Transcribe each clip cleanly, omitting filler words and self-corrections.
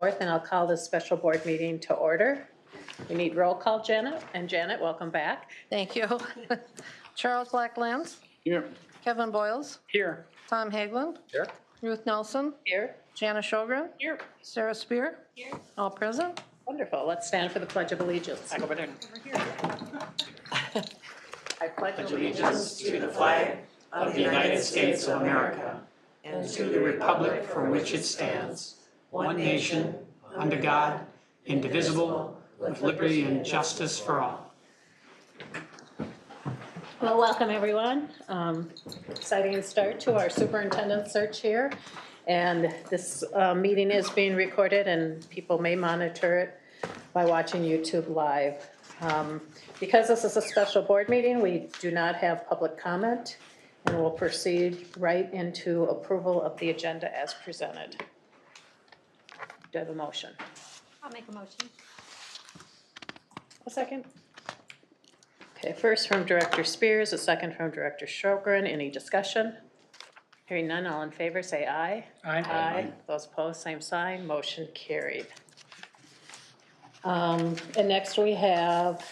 And I'll call this special board meeting to order. We need roll call, Janet. And Janet, welcome back. Thank you. Charles Blacklands. Here. Kevin Boyles. Here. Tom Hagelund. Here. Ruth Nelson. Here. Jana Shogren. Here. Sarah Spear. Here. All present. Wonderful. Let's stand for the Pledge of Allegiance. I go over here. I pledge Allegiance to the flag of the United States of America and to the republic for which it stands, one nation, under God, indivisible, with liberty and justice for all. Well, welcome everyone. Exciting start to our superintendent search here. And this meeting is being recorded and people may monitor it by watching YouTube live. Because this is a special board meeting, we do not have public comment and we'll proceed right into approval of the agenda as presented. Do I have a motion? I'll make a motion. A second. Okay, first from Director Spears, a second from Director Shogren. Any discussion? Hearing none, all in favor say aye. Aye. Aye. Those opposed, same sign. Motion carried. And next we have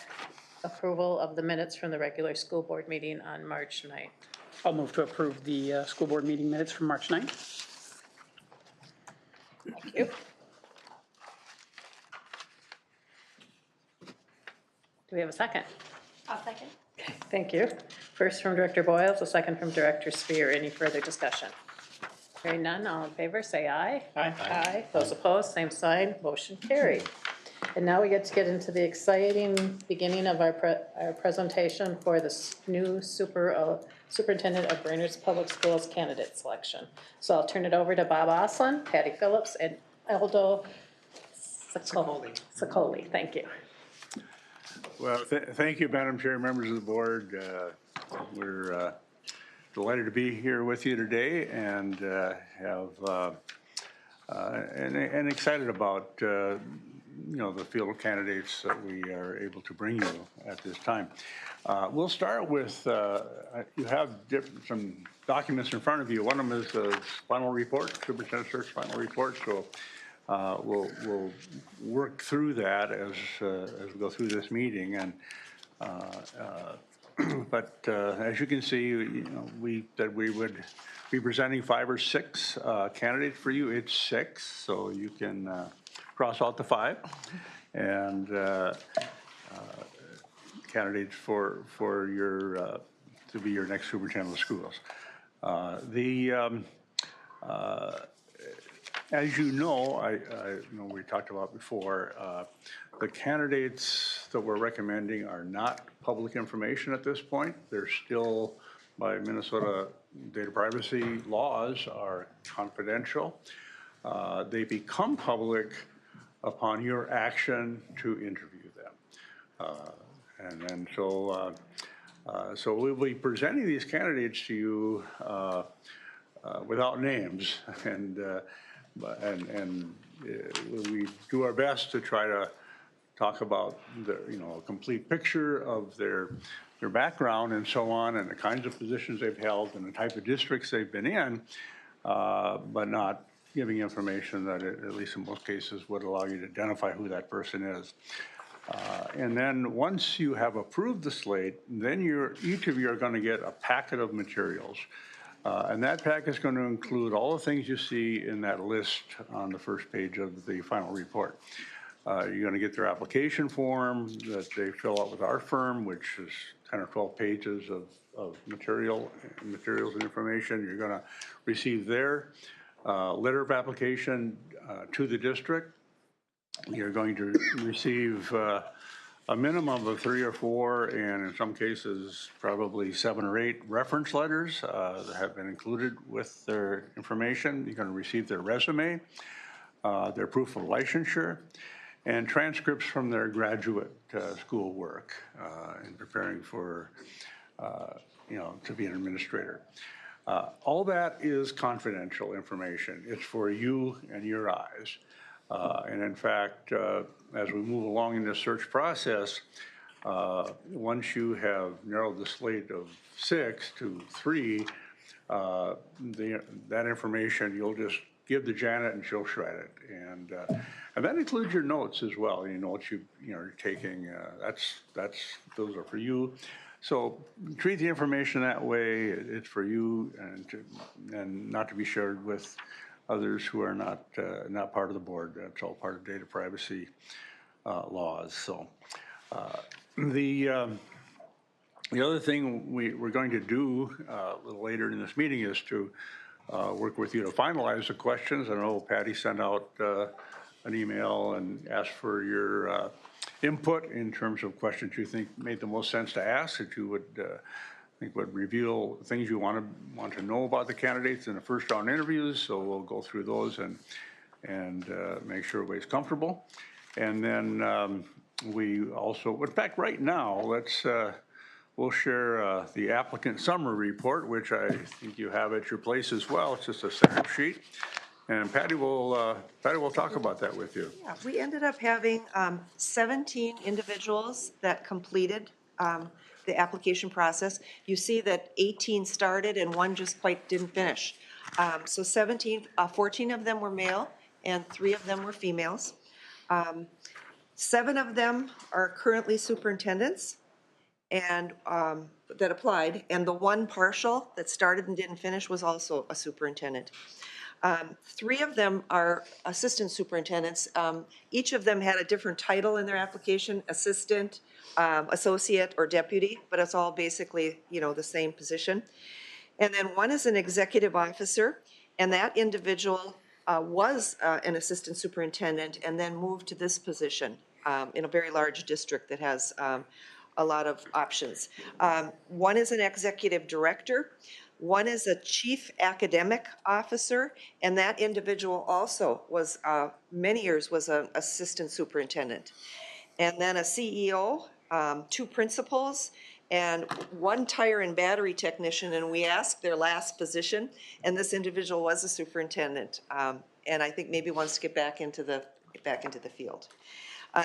approval of the minutes from the regular school board meeting on March 9th. I'll move to approve the school board meeting minutes from March 9th. Thank you. Do we have a second? I'll second. Okay, thank you. First from Director Boyles, a second from Director Spear. Any further discussion? Hearing none, all in favor say aye. Aye. Aye. Those opposed, same sign. Motion carried. And now we get to get into the exciting beginning of our presentation for the new Superintendent of Brainerd's Public Schools candidate selection. So I'll turn it over to Bob Oslin, Patty Phillips, and Aldo Sicoli. Thank you. Well, thank you, Madam Chair, members of the board. We're delighted to be here with you today and and excited about the field of candidates that we are able to bring you at this time. We'll start with you have some documents in front of you. One of them is the final report, Superintendent Search final report. So we'll work through that as we go through this meeting. And but as you can see, we said we would be presenting 5 or 6 candidates for you. It's 6, so you can cross out the 5 and candidates for your to be your next superintendent of schools. As you know, we talked about before, the candidates that we're recommending are not public information at this point. They're still, by Minnesota data privacy laws, are confidential. They become public upon your action to interview them. And then so we'll be presenting these candidates to you without names, and we do our best to try to talk about a complete picture of their background and so on, and the kinds of positions they've held and the type of districts they've been in, but not giving information that, at least in most cases, would allow you to identify who that person is. And then once you have approved the slate, then each of you are going to get a packet of materials. And that packet is going to include all the things you see in that list on the first page of the final report. You're going to get their application form that they fill out with our firm, which is 10 or 12 pages of materials and information. You're going to receive their letter of application to the district. You're going to receive a minimum of 3 or 4, and in some cases, probably 7 or 8 reference letters that have been included with their information. You're going to receive their resume, their proof of licensure, and transcripts from their graduate school work in preparing for, to be an administrator. All that is confidential information. It's for you and your eyes. And in fact, as we move along in this search process, once you have narrowed the slate of 6 to 3, that information you'll just give to Janet and she'll shred it. And that includes your notes as well, what you're taking, those are for you. So treat the information that way. It's for you and not to be shared with others who are not part of the board. That's all part of data privacy laws. So the other thing we're going to do a little later in this meeting is to work with you to finalize the questions. I know Patty sent out an email and asked for your input in terms of questions you think made the most sense to ask, that you would think would reveal things you want to know about the candidates in the first round interviews. So we'll go through those and make sure everybody's comfortable. And then we also, in fact, right now, we'll share the applicant summary report, which I think you have at your place as well. It's just a separate sheet. And Patty will talk about that with you. Yeah, we ended up having 17 individuals that completed the application process. You see that 18 started and one just quite didn't finish. So 14 of them were male and 3 of them were females. 7 of them are currently superintendents and that applied, and the one partial that started and didn't finish was also a superintendent. 3 of them are assistant superintendents. Each of them had a different title in their application: assistant, associate, or deputy, but it's all basically, the same position. And then one is an executive officer, and that individual was an assistant superintendent and then moved to this position in a very large district that has a lot of options. One is an executive director. One is a chief academic officer, and that individual also was, many years, was an assistant superintendent. And then a CEO, 2 principals, and 1 tire and battery technician, and we asked their last position, and this individual was a superintendent, and I think maybe wants to get back into the field.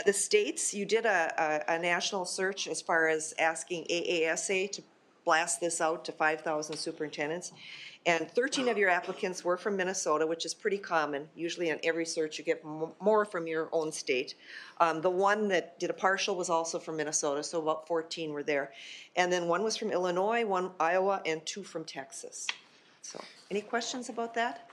The states, you did a national search as far as asking AASA to blast this out to 5,000 superintendents. And 13 of your applicants were from Minnesota, which is pretty common. Usually on every search you get more from your own state. The one that did a partial was also from Minnesota, so about 14 were there. And then 1 was from Illinois, 1 Iowa, and 2 from Texas. So any questions about that?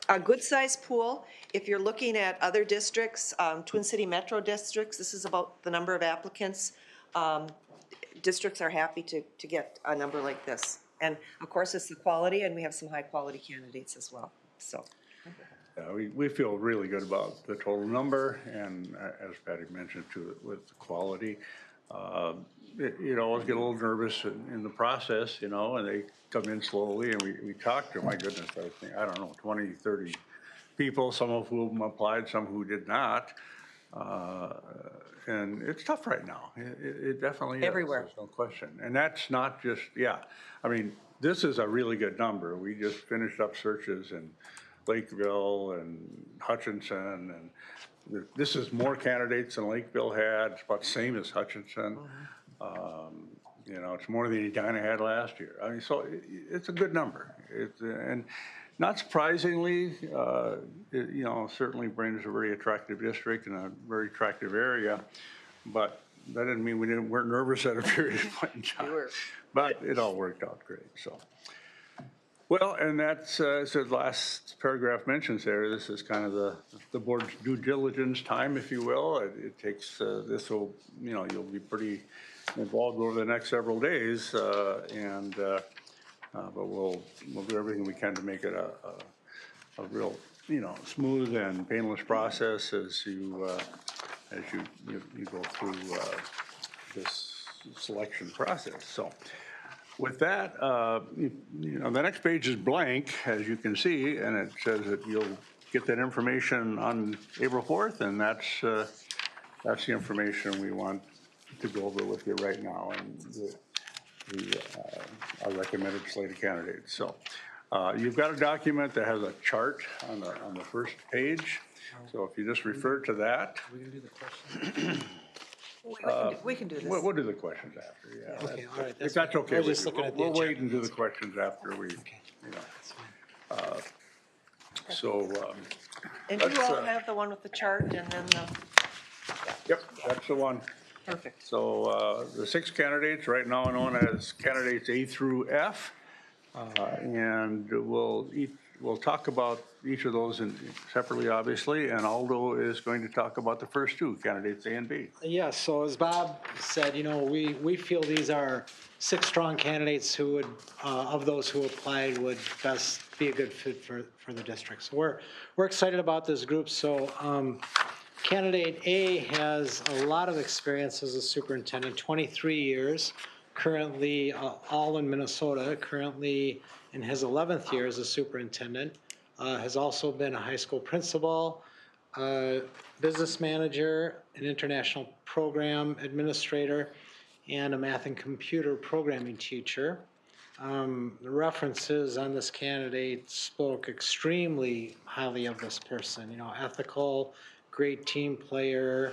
A good size pool. If you're looking at other districts, Twin City Metro districts, this is about the number of applicants. Districts are happy to get a number like this. And of course, it's the quality, and we have some high quality candidates as well, so. We feel really good about the total number, and as Patty mentioned too, with the quality. You always get a little nervous in the process, and they come in slowly, and we talk to, my goodness, I don't know, 20, 30 people, some of whom applied, some who did not. And it's tough right now. It definitely is. Everywhere. There's no question. And that's not just, this is a really good number. We just finished up searches in Lakeville and Hutchinson, and this is more candidates than Lakeville had. It's about the same as Hutchinson. It's more than Edina had last year. So it's a good number. And not surprisingly, it certainly brings a very attractive district and a very attractive area, but that didn't mean we weren't nervous at a period of point in time. But it all worked out great. So, well, and that's as the last paragraph mentions there. This is kind of the board's due diligence time, if you will. It takes this will you'll be pretty involved over the next several days, but we'll do everything we can to make it a real smooth and painless process as you go through this selection process. So with that, the next page is blank, as you can see, and it says that you'll get that information on April 4th, and that's the information we want to go over with you right now, and our recommended slate of candidates. So you've got a document that has a chart on the first page. So if you just refer to that. We can do the questions. We can do this. We'll do the questions after, yeah. Okay, all right. If that's okay I was with just you. looking at the We'll wait agenda. and do the questions after we, Okay, that's fine. So, And you That's, all have the one with the chart and then the, yep, that's the one. perfect. So the 6 candidates, right now known as candidates A through F, and we'll talk about each of those separately, obviously, and Aldo is going to talk about the first 2, candidates A and B. Yeah, so as Bob said, we feel these are 6 strong candidates who would, of those who applied, would best be a good fit for the district. So we're excited about this group. So candidate A has a lot of experience as a superintendent, 23 years, currently all in Minnesota, currently in his 11th year as a superintendent, has also been a high school principal, business manager, an international program administrator, and a math and computer programming teacher. The references on this candidate spoke extremely highly of this person. Ethical, great team player,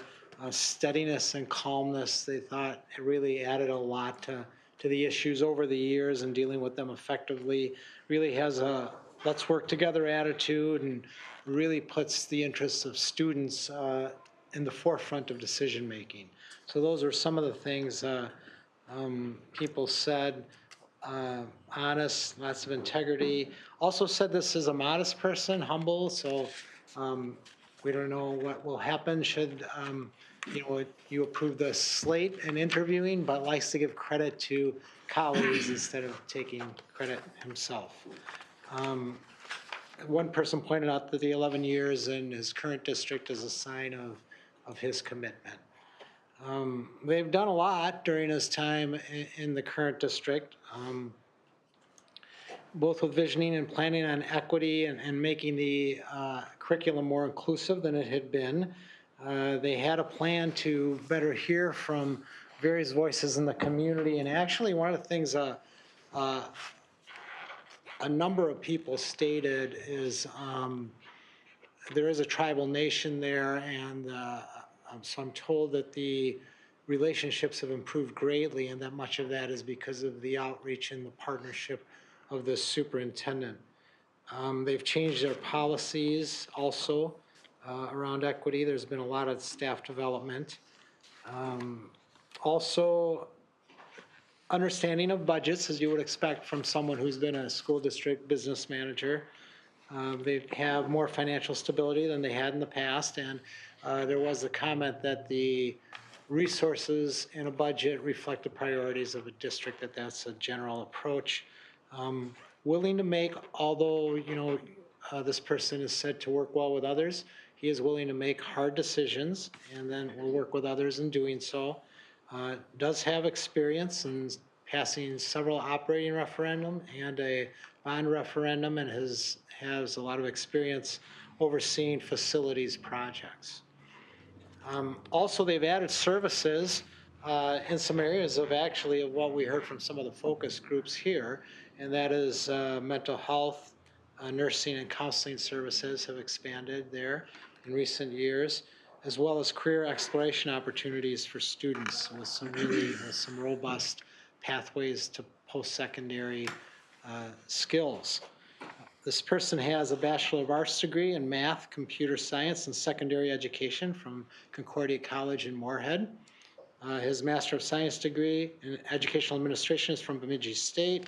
steadiness and calmness. They thought it really added a lot to the issues over the years and dealing with them effectively. Really has a let's work together attitude and really puts the interests of students in the forefront of decision making. So those are some of the things people said. Honest, lots of integrity. Also said this is a modest person, humble, so we don't know what will happen should you approve the slate and interviewing, but likes to give credit to colleagues instead of taking credit himself. One person pointed out that the 11 years in his current district is a sign of his commitment. They've done a lot during his time in the current district, both with visioning and planning on equity and making the curriculum more inclusive than it had been. They had a plan to better hear from various voices in the community, and actually one of the things a number of people stated is there is a tribal nation there, and so I'm told that the relationships have improved greatly, and that much of that is because of the outreach and the partnership of the superintendent. They've changed their policies also around equity. There's been a lot of staff development. Also, understanding of budgets, as you would expect from someone who's been a school district business manager. They have more financial stability than they had in the past, and there was a comment that the resources in a budget reflect the priorities of a district, that's a general approach. Willing to make, although, this person is said to work well with others, he is willing to make hard decisions and then will work with others in doing so. Does have experience in passing several operating referendum and a bond referendum, and has a lot of experience overseeing facilities projects. Also, they've added services in some areas of what we heard from some of the focus groups here, and that is mental health, nursing and counseling services have expanded there in recent years, as well as career exploration opportunities for students with some robust pathways to post-secondary skills. This person has a Bachelor of Arts degree in math, computer science, and secondary education from Concordia College in Moorhead. His Master of Science degree in educational administration is from Bemidji State,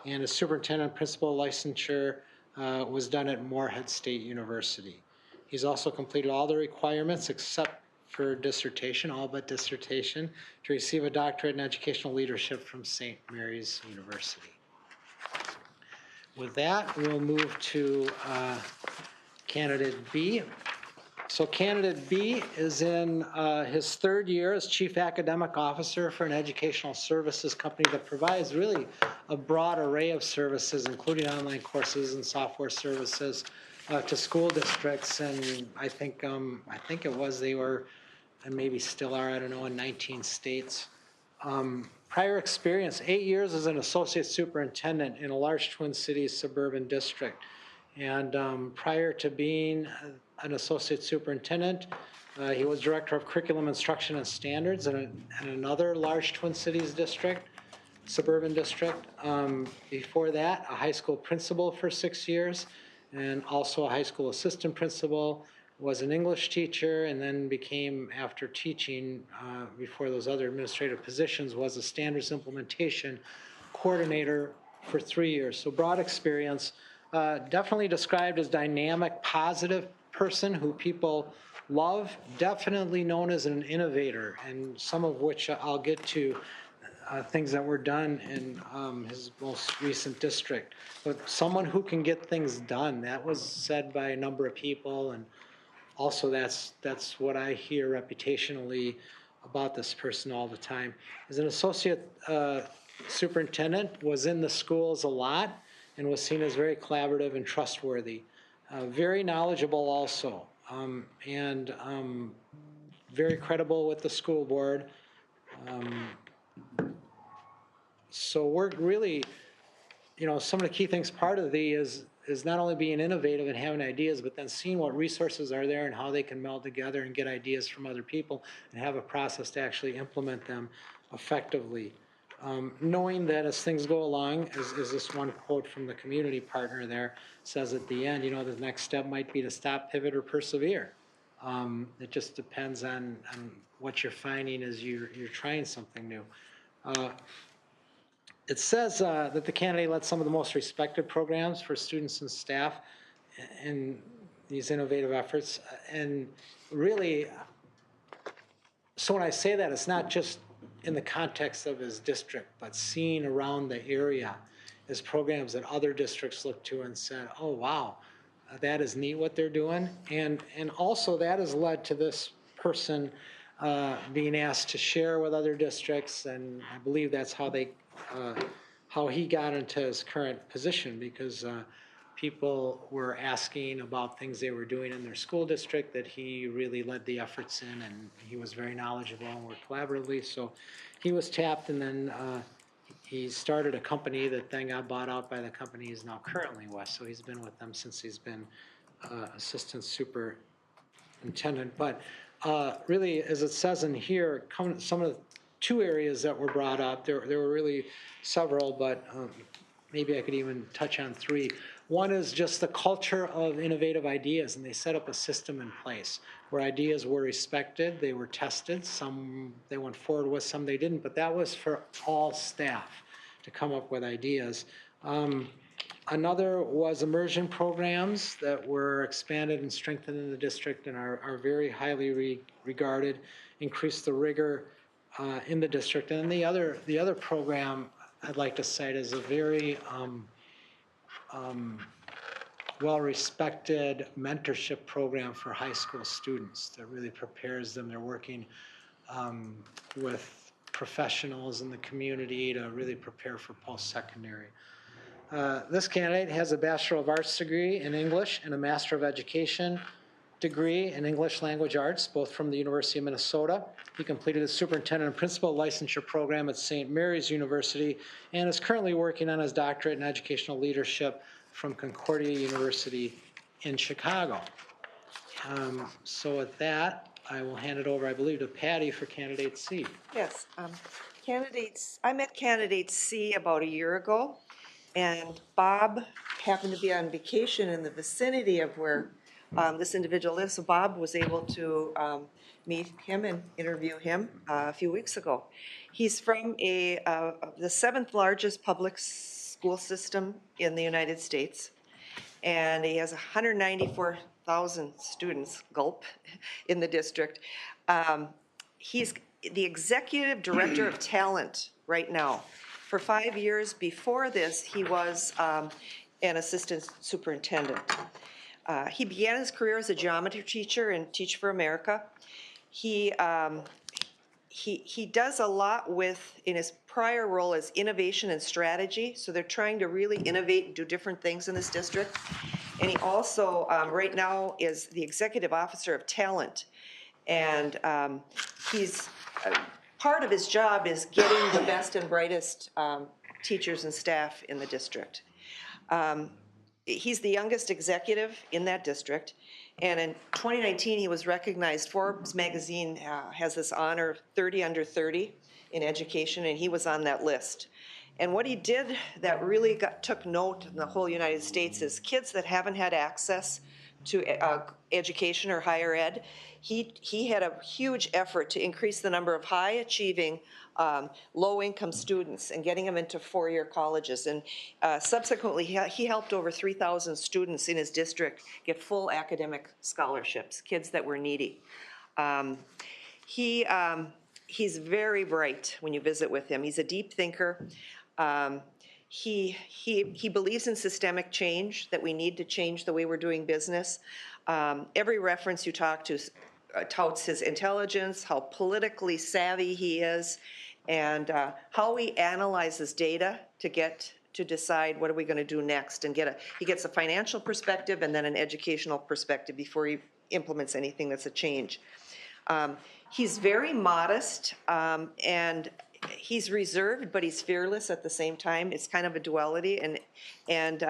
and his superintendent principal licensure was done at Moorhead State University. He's also completed all the requirements except for dissertation, all but dissertation, to receive a doctorate in educational leadership from St. Mary's University. With that, we'll move to candidate B. So candidate B is in his 3rd year as Chief Academic Officer for an educational services company that provides really a broad array of services, including online courses and software services to school districts. And I think they were, and maybe still are, I don't know, in 19 states. Prior experience, 8 years as an associate superintendent in a large Twin Cities suburban district. And prior to being an associate superintendent, he was director of curriculum instruction and standards in another large Twin Cities district, suburban district. Before that, a high school principal for 6 years, and also a high school assistant principal, was an English teacher, and then became, after teaching, before those other administrative positions, was a standards implementation coordinator for 3 years. So broad experience, definitely described as dynamic, positive person who people love, definitely known as an innovator, and some of which I'll get to, things that were done in his most recent district. But someone who can get things done, that was said by a number of people, and also that's what I hear reputationally about this person all the time. As an associate superintendent, was in the schools a lot and was seen as very collaborative and trustworthy. Very knowledgeable also, and very credible with the school board. So we're really, some of the key things, part of the is not only being innovative and having ideas, but then seeing what resources are there and how they can meld together and get ideas from other people and have a process to actually implement them effectively. Knowing that as things go along, as this one quote from the community partner there says at the end, the next step might be to stop, pivot, or persevere. It just depends on what you're finding as you're trying something new. It says that the candidate led some of the most respected programs for students and staff in these innovative efforts. And really, so when I say that, it's not just in the context of his district, but seeing around the area as programs that other districts look to and said, oh, wow, that is neat what they're doing. And also that has led to this person being asked to share with other districts, and I believe that's how how he got into his current position, because people were asking about things they were doing in their school district that he really led the efforts in, and he was very knowledgeable and worked collaboratively. So he was tapped, and then he started a company that then got bought out by the company he's now currently with. So he's been with them since he's been assistant superintendent. But really, as it says in here, some of the 2 areas that were brought up, there were really several, but maybe I could even touch on 3. One is just the culture of innovative ideas, and they set up a system in place where ideas were respected, they were tested, some they went forward with, some they didn't, but that was for all staff to come up with ideas. Another was immersion programs that were expanded and strengthened in the district and are very highly regarded, increased the rigor in the district. And the other program I'd like to cite is a very well-respected mentorship program for high school students that really prepares them. They're working with professionals in the community to really prepare for post-secondary. This candidate has a Bachelor of Arts degree in English and a Master of Education degree in English Language Arts, both from the University of Minnesota. He completed his superintendent and principal licensure program at St. Mary's University and is currently working on his doctorate in educational leadership from Concordia University in Chicago. So with that, I will hand it over, I believe, to Patty for candidate C. Yes, I met candidate C about a year ago, and Bob happened to be on vacation in the vicinity of where this individual lives, so Bob was able to meet him and interview him a few weeks ago. He's from the 7th largest public school system in the United States, and he has 194,000 students, gulp, in the district. He's the executive director of talent right now. For 5 years before this, he was an assistant superintendent. He began his career as a geometry teacher in Teach for America. He does a lot in his prior role as innovation and strategy, so they're trying to really innovate and do different things in this district. And he also, right now, is the executive officer of talent. And part of his job is getting the best and brightest teachers and staff in the district. He's the youngest executive in that district, and in 2019 he was recognized. Forbes magazine has this honor, 30 under 30 in education, and he was on that list. And what he did that really took note in the whole United States is kids that haven't had access to education or higher ed, he had a huge effort to increase the number of high-achieving, low-income students and getting them into four-year colleges. And subsequently, he helped over 3,000 students in his district get full academic scholarships, kids that were needy. He's very bright when you visit with him. He's a deep thinker. He believes in systemic change, that we need to change the way we're doing business. Every reference you talk to touts his intelligence, how politically savvy he is, and how he analyzes data to decide what are we going to do next, and he gets a financial perspective and then an educational perspective before he implements anything that's a change. He's very modest, and he's reserved, but he's fearless at the same time. It's kind of a duality, and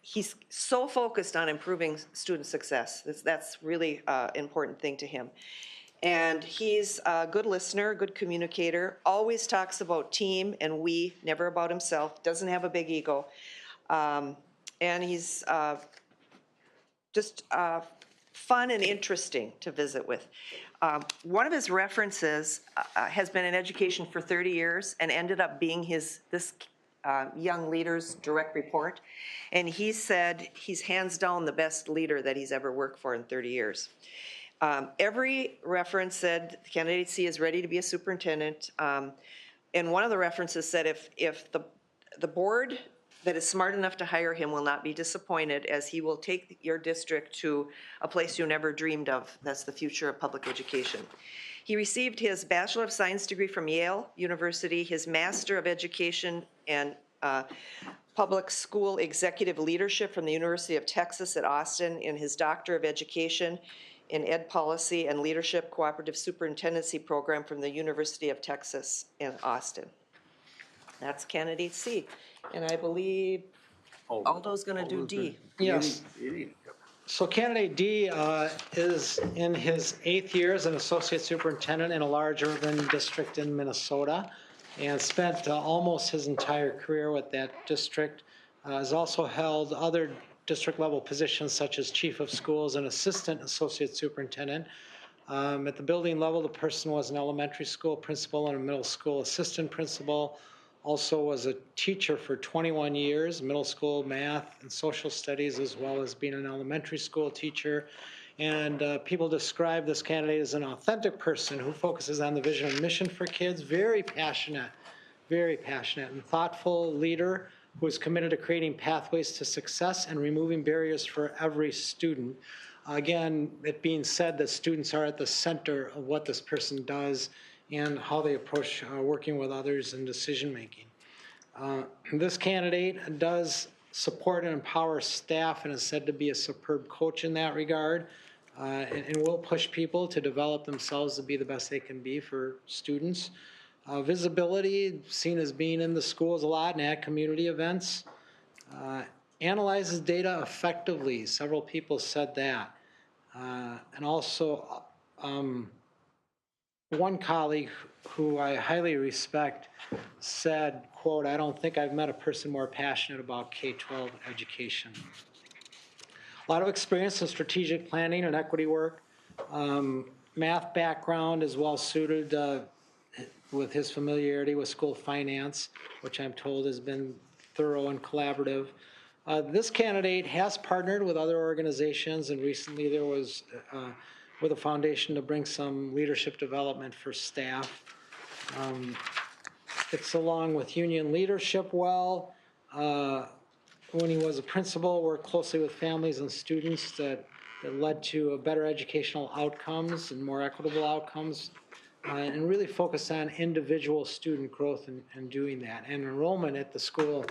he's so focused on improving student success. That's really an important thing to him. And he's a good listener, good communicator, always talks about team and we, never about himself, doesn't have a big ego. And he's just fun and interesting to visit with. One of his references has been in education for 30 years and ended up being this young leader's direct report. And he said he's hands down the best leader that he's ever worked for in 30 years. Every reference said candidate C is ready to be a superintendent. And one of the references said if the board that is smart enough to hire him will not be disappointed, as he will take your district to a place you never dreamed of. That's the future of public education. He received his Bachelor of Science degree from Yale University, his Master of Education and Public School Executive Leadership from the University of Texas at Austin, and his Doctor of Education in Ed Policy and Leadership Cooperative Superintendency Program from the University of Texas in Austin. That's candidate C. And I believe Aldo's going to do D. Yes. So candidate D is in his 8th year as an associate superintendent in a large urban district in Minnesota, and spent almost his entire career with that district. Has also held other district level positions such as chief of schools and assistant associate superintendent. At the building level, the person was an elementary school principal and a middle school assistant principal. Also was a teacher for 21 years, middle school math and social studies, as well as being an elementary school teacher. And people describe this candidate as an authentic person who focuses on the vision and mission for kids, very passionate and thoughtful leader who is committed to creating pathways to success and removing barriers for every student. Again, it being said that students are at the center of what this person does and how they approach working with others and decision-making. This candidate does support and empower staff and is said to be a superb coach in that regard, and will push people to develop themselves to be the best they can be for students. Visibility, seen as being in the schools a lot and at community events. Analyzes data effectively. Several people said that. And also, one colleague who I highly respect said, quote, "I don't think I've met a person more passionate about K-12 education." A lot of experience in strategic planning and equity work. Math background is well suited with his familiarity with school finance, which I'm told has been thorough and collaborative. This candidate has partnered with other organizations, and recently there was with a foundation to bring some leadership development for staff. It's along with union leadership well. When he was a principal, worked closely with families and students that led to better educational outcomes and more equitable outcomes, and really focused on individual student growth and doing that. And enrollment at the school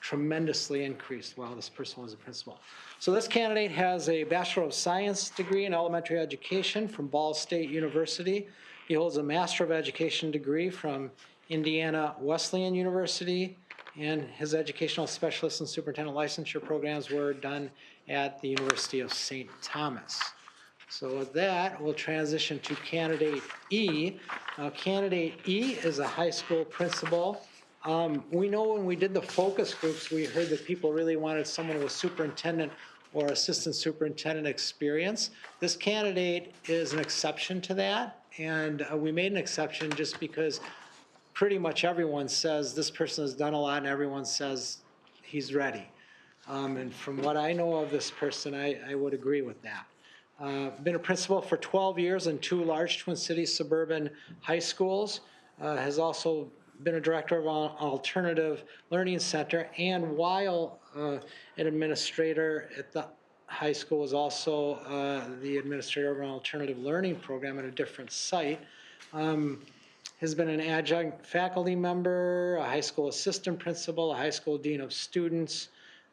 tremendously increased while this person was a principal. So this candidate has a Bachelor of Science degree in elementary education from Ball State University. He holds a Master of Education degree from Indiana Wesleyan University, and his educational specialist and superintendent licensure programs were done at the University of St. Thomas. So with that, we'll transition to candidate E. Now, candidate E is a high school principal We know when we did the focus groups, we heard that people really wanted someone with superintendent or assistant superintendent experience. This candidate is an exception to that, and we made an exception just because pretty much everyone says this person has done a lot, and everyone says he's ready. And from what I know of this person, I would agree with that. Been a principal for 12 years in 2 large Twin Cities suburban high schools. Has also been a director of an alternative learning center, and while an administrator at the high school, was also the administrator of an alternative learning program at a different site. Has been an adjunct faculty member, a high school assistant principal, a high school dean of students,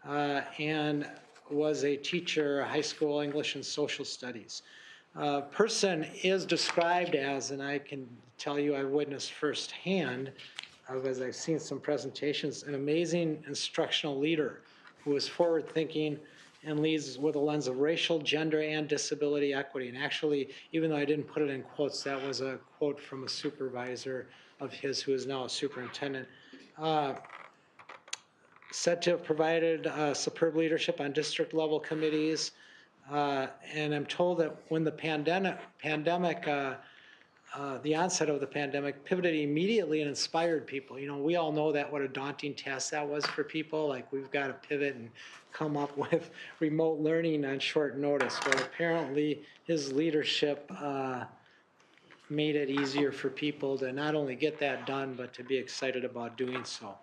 and was a teacher, high school English and social studies. Person is described as, and I can tell you I witnessed firsthand, as I've seen some presentations, an amazing instructional leader who is forward-thinking and leads with a lens of racial, gender, and disability equity. And actually, even though I didn't put it in quotes, that was a quote from a supervisor of his who is now a superintendent. Said to have provided superb leadership on district level committees. And I'm told that when the the onset of the pandemic pivoted immediately and inspired people. You know, we all know that what a daunting task that was for people. Like, we've got to pivot and come up with remote learning on short notice. But apparently his leadership made it easier for people to not only get that done, but to be excited about doing so.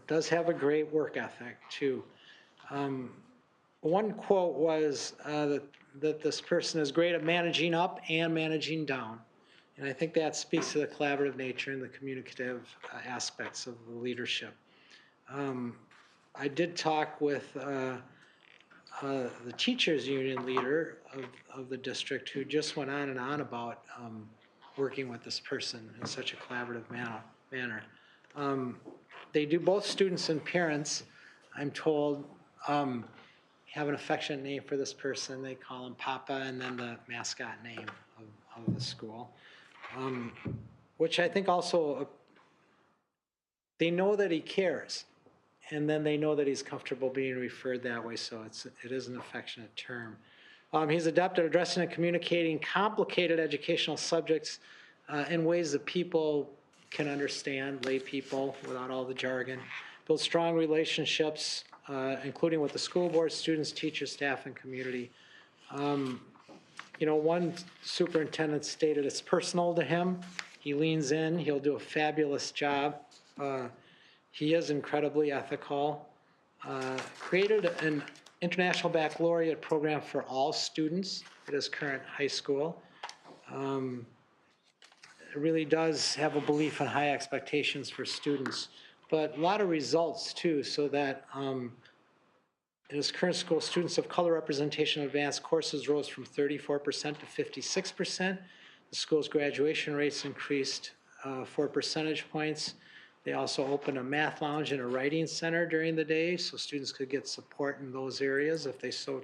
Does have a great work ethic too. One quote was that this person is great at managing up and managing down. And I think that speaks to the collaborative nature and the communicative aspects of the leadership. I did talk with the teachers union leader of the district, who just went on and on about working with this person in such a collaborative manner. They do both students and parents, I'm told, have an affectionate name for this person. They call him Papa, and then the mascot name of the school, which I think also, they know that he cares, and then they know that he's comfortable being referred that way, so it is an affectionate term. He's adept at addressing and communicating complicated educational subjects in ways that people can understand, lay people, without all the jargon. Build strong relationships, including with the school board, students, teachers, staff, and community. You know, one superintendent stated it's personal to him. He leans in, he'll do a fabulous job. He is incredibly ethical. Created an International Baccalaureate program for all students at his current high school. It really does have a belief in high expectations for students, but a lot of results too, so that in his current school, students of color representation in advanced courses rose from 34% to 56%. The school's graduation rates increased 4 percentage points. They also opened a math lounge and a writing center during the day, so students could get support in those areas if they so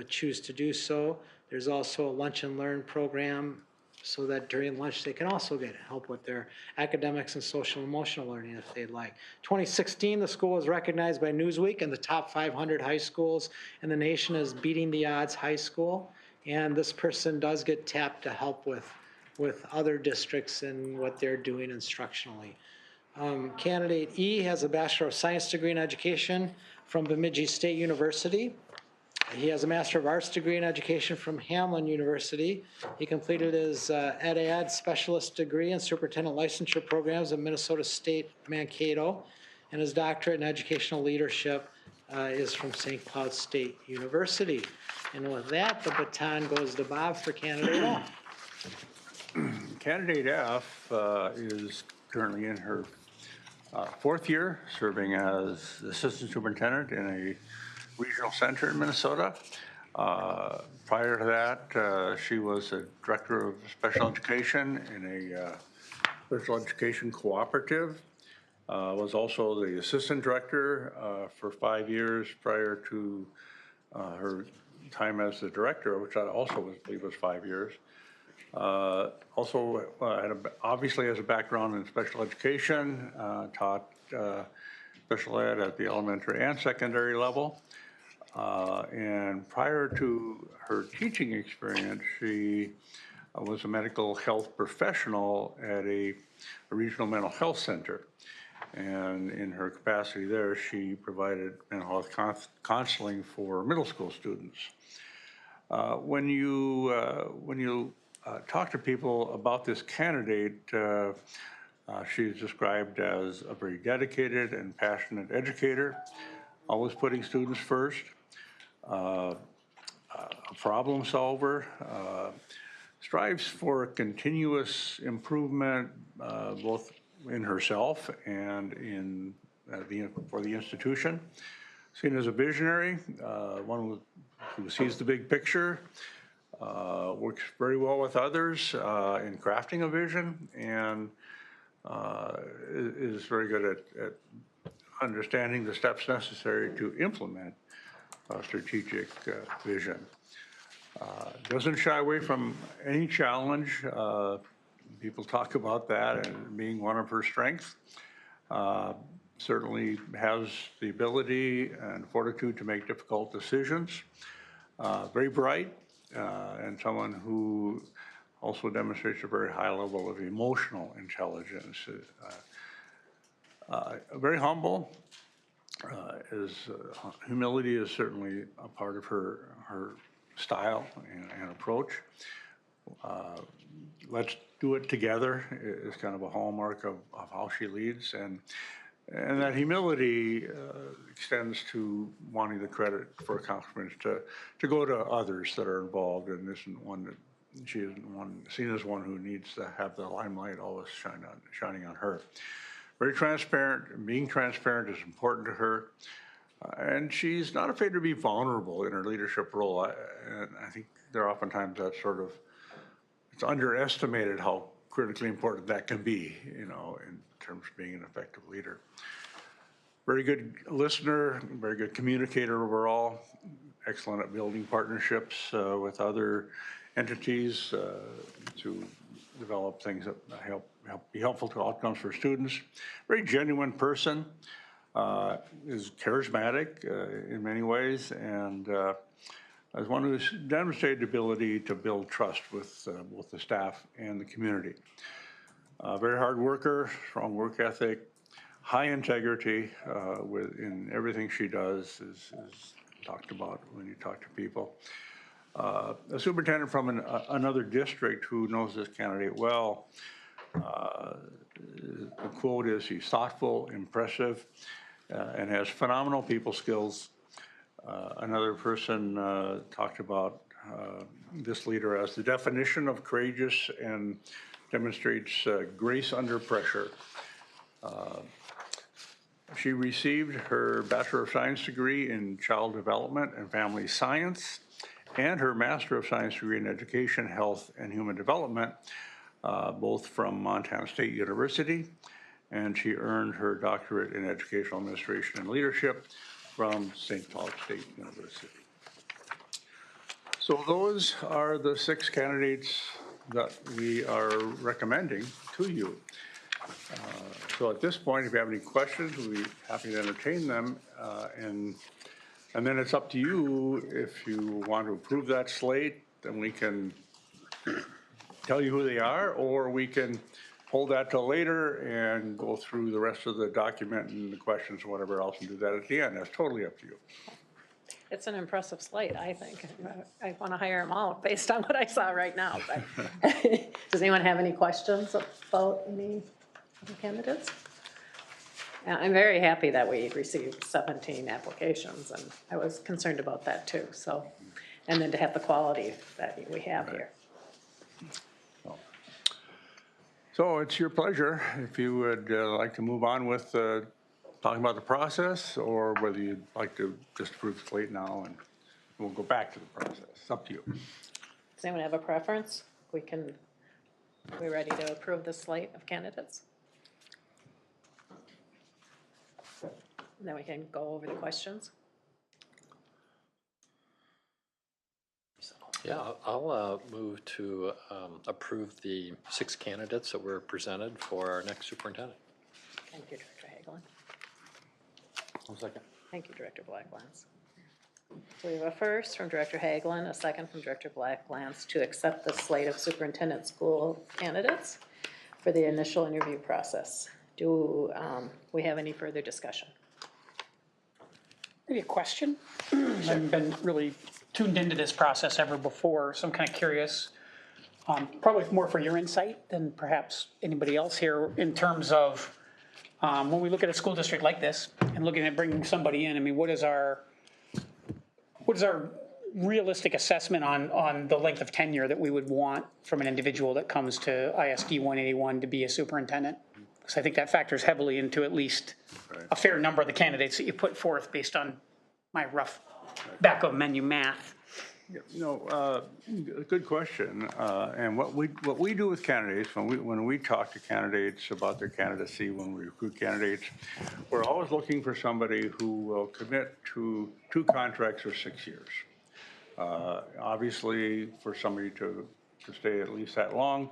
choose to do so. There's also a lunch and learn program, so that during lunch they can also get help with their academics and social emotional learning if they'd like. 2016, the school was recognized by Newsweek in the top 500 high schools in the nation as Beating the Odds High School, and this person does get tapped to help with other districts and what they're doing instructionally. Candidate E has a Bachelor of Science degree in education from Bemidji State University. He has a Master of Arts degree in education from Hamline University. He completed his Ed specialist degree in superintendent licensure programs at Minnesota State Mankato, and his doctorate in educational leadership is from St. Cloud State University. And with that, the baton goes to Bob for candidate F. Candidate F is currently in her 4th year, serving as assistant superintendent in a regional center in Minnesota. Prior to that, she was a director of special education in a special education cooperative. Was also the assistant director for 5 years prior to her time as the director, which I also believe was 5 years. Also, obviously has a background in special education, taught special ed at the elementary and secondary level. And prior to her teaching experience, she was a medical health professional at a regional mental health center. And in her capacity there, she provided mental health counseling for middle school students. When you talk to people about this candidate, she's described as a very dedicated and passionate educator, always putting students first, a problem solver, strives for continuous improvement, both in herself and for the institution. Seen as a visionary, one who sees the big picture, works very well with others in crafting a vision, and is very good at understanding the steps necessary to implement a strategic vision. Doesn't shy away from any challenge. People talk about that and being one of her strengths. Certainly has the ability and fortitude to make difficult decisions. Very bright, and someone who also demonstrates a very high level of emotional intelligence. Very humble. Humility is certainly a part of her style and approach. Let's do it together is kind of a hallmark of how she leads, and that humility extends to wanting the credit for accomplishments to go to others that are involved, and she isn't seen as one who needs to have the limelight always shining on her. Very transparent. Being transparent is important to her. And she's not afraid to be vulnerable in her leadership role. And I think there are oftentimes that it's underestimated how critically important that can be, in terms of being an effective leader. Very good listener, very good communicator overall, excellent at building partnerships with other entities to develop things that be helpful to outcomes for students. Very genuine person, is charismatic in many ways, and as one who's demonstrated ability to build trust with both the staff and the community. Very hard worker, strong work ethic, high integrity in everything she does is talked about when you talk to people. A superintendent from another district who knows this candidate well, the quote is, he's thoughtful, impressive, and has phenomenal people skills. Another person talked about this leader as the definition of courageous and demonstrates grace under pressure. She received her Bachelor of Science degree in Child Development and Family Science and her Master of Science degree in Education, Health, and Human Development, both from Montana State University, and she earned her doctorate in Educational Administration and Leadership from St. Cloud State University. So those are the 6 candidates that we are recommending to you. So at this point, if you have any questions, we'll be happy to entertain them. And then it's up to you. If you want to approve that slate, then we can tell you who they are, or we can hold that till later and go through the rest of the document and the questions and whatever else and do that at the end. That's totally up to you. It's an impressive slate, I think. I want to hire them all based on what I saw right now. But does anyone have any questions about any of the candidates? I'm very happy that we received 17 applications, and I was concerned about that too. So, and then to have the quality that we have here. So it's your pleasure if you would like to move on with talking about the process, or whether you'd like to just approve the slate now and we'll go back to the process. It's up to you. Does anyone have a preference? Are we ready to approve the slate of candidates? And then we can go over the questions. Yeah, I'll move to approve the 6 candidates that were presented for our next superintendent. Thank you, Director Hagelin. One second. Thank you, Director Blacklands. So we have a first from Director Hagelin, a second from Director Blacklands to accept the slate of superintendent school candidates for the initial interview process. Do we have any further discussion? Maybe a question? I haven't been really tuned into this process ever before, so I'm kind of curious. Probably more for your insight than perhaps anybody else here in terms of when we look at a school district like this and looking at bringing somebody in, I mean, what is our realistic assessment on the length of tenure that we would want from an individual that comes to ISD 181 to be a superintendent? Because I think that factors heavily into at least a fair number of the candidates that you put forth based on my rough back of menu math. Good question. And what we do with candidates, when we talk to candidates about their candidacy, when we recruit candidates, we're always looking for somebody who will commit to 2 contracts or 6 years. Obviously, for somebody to stay at least that long,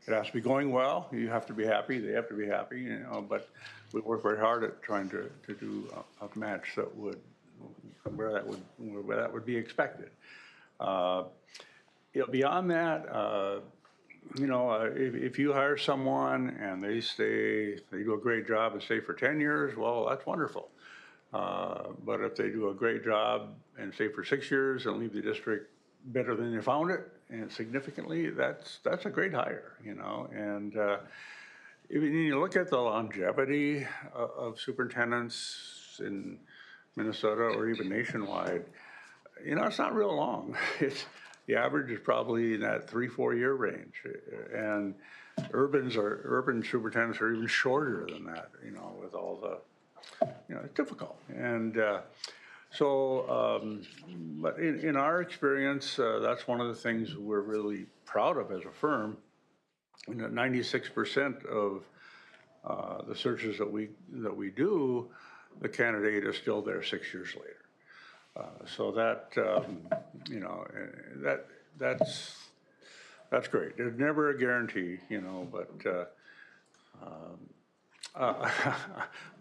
it has to be going well. You have to be happy. They have to be happy. But we work very hard at trying to do a match that would where that would be expected. Beyond that, if you hire someone and they do a great job and stay for 10 years, well, that's wonderful. But if they do a great job and stay for 6 years and leave the district better than they found it, and significantly, that's a great hire, And if you look at the longevity of superintendents in Minnesota or even nationwide, it's not real long. The average is probably in that 3-4 year range, and urban superintendents are even shorter than that. With all the, it's difficult. And but in our experience, that's one of the things we're really proud of as a firm. 96% of the searches that we do, the candidate is still there 6 years later. So that, that's great. There's never a guarantee, but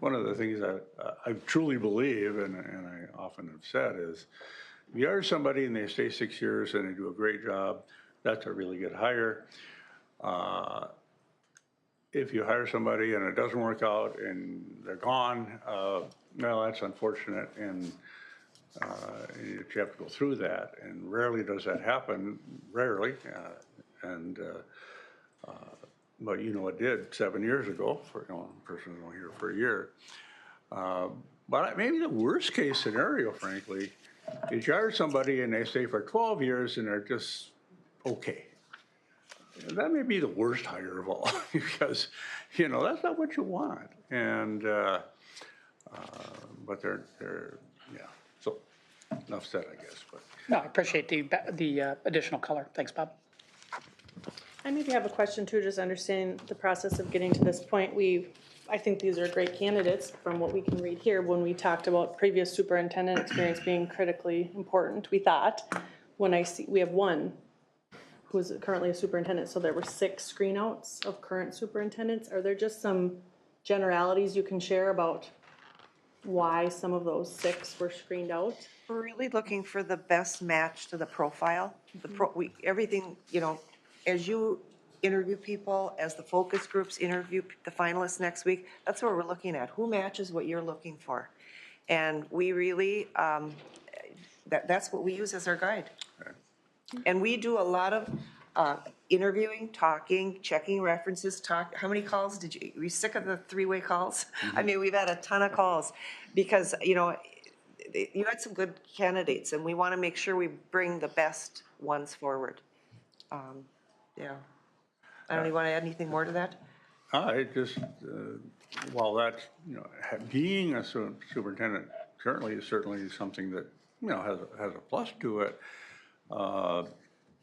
one of the things I truly believe, and I often have said, is if you hire somebody and they stay 6 years and they do a great job, that's a really good hire. If you hire somebody and it doesn't work out and they're gone, well, that's unfortunate, and you have to go through that, and rarely does that happen, but it did 7 years ago for a person who's only here for a year. But maybe the worst case scenario, frankly, is you hire somebody and they stay for 12 years and they're just okay. That may be the worst hire of all, because that's not what you want. And but they're yeah. So enough said, I guess. But no, I appreciate the additional color. Thanks, Bob. I maybe have a question too, just understanding the process of getting to this point. I think these are great candidates from what we can read here. When we talked about previous superintendent experience being critically important, we thought, we have one who's currently a superintendent, so there were 6 screen outs of current superintendents. Are there just some generalities you can share about why some of those 6 were screened out? We're really looking for the best match to the profile. Everything, as you interview people, as the focus groups interview the finalists next week, that's what we're looking at. Who matches what you're looking for? And we really, that's what we use as our guide. And we do a lot of interviewing, talking, checking references, how many calls were you sick of the 3-way calls? I mean, we've had a ton of calls because, you had some good candidates, and we want to make sure we bring the best ones forward. Yeah. I don't know, you want to add anything more to that? It just, while that's, being a superintendent currently is certainly something that, has a plus to it.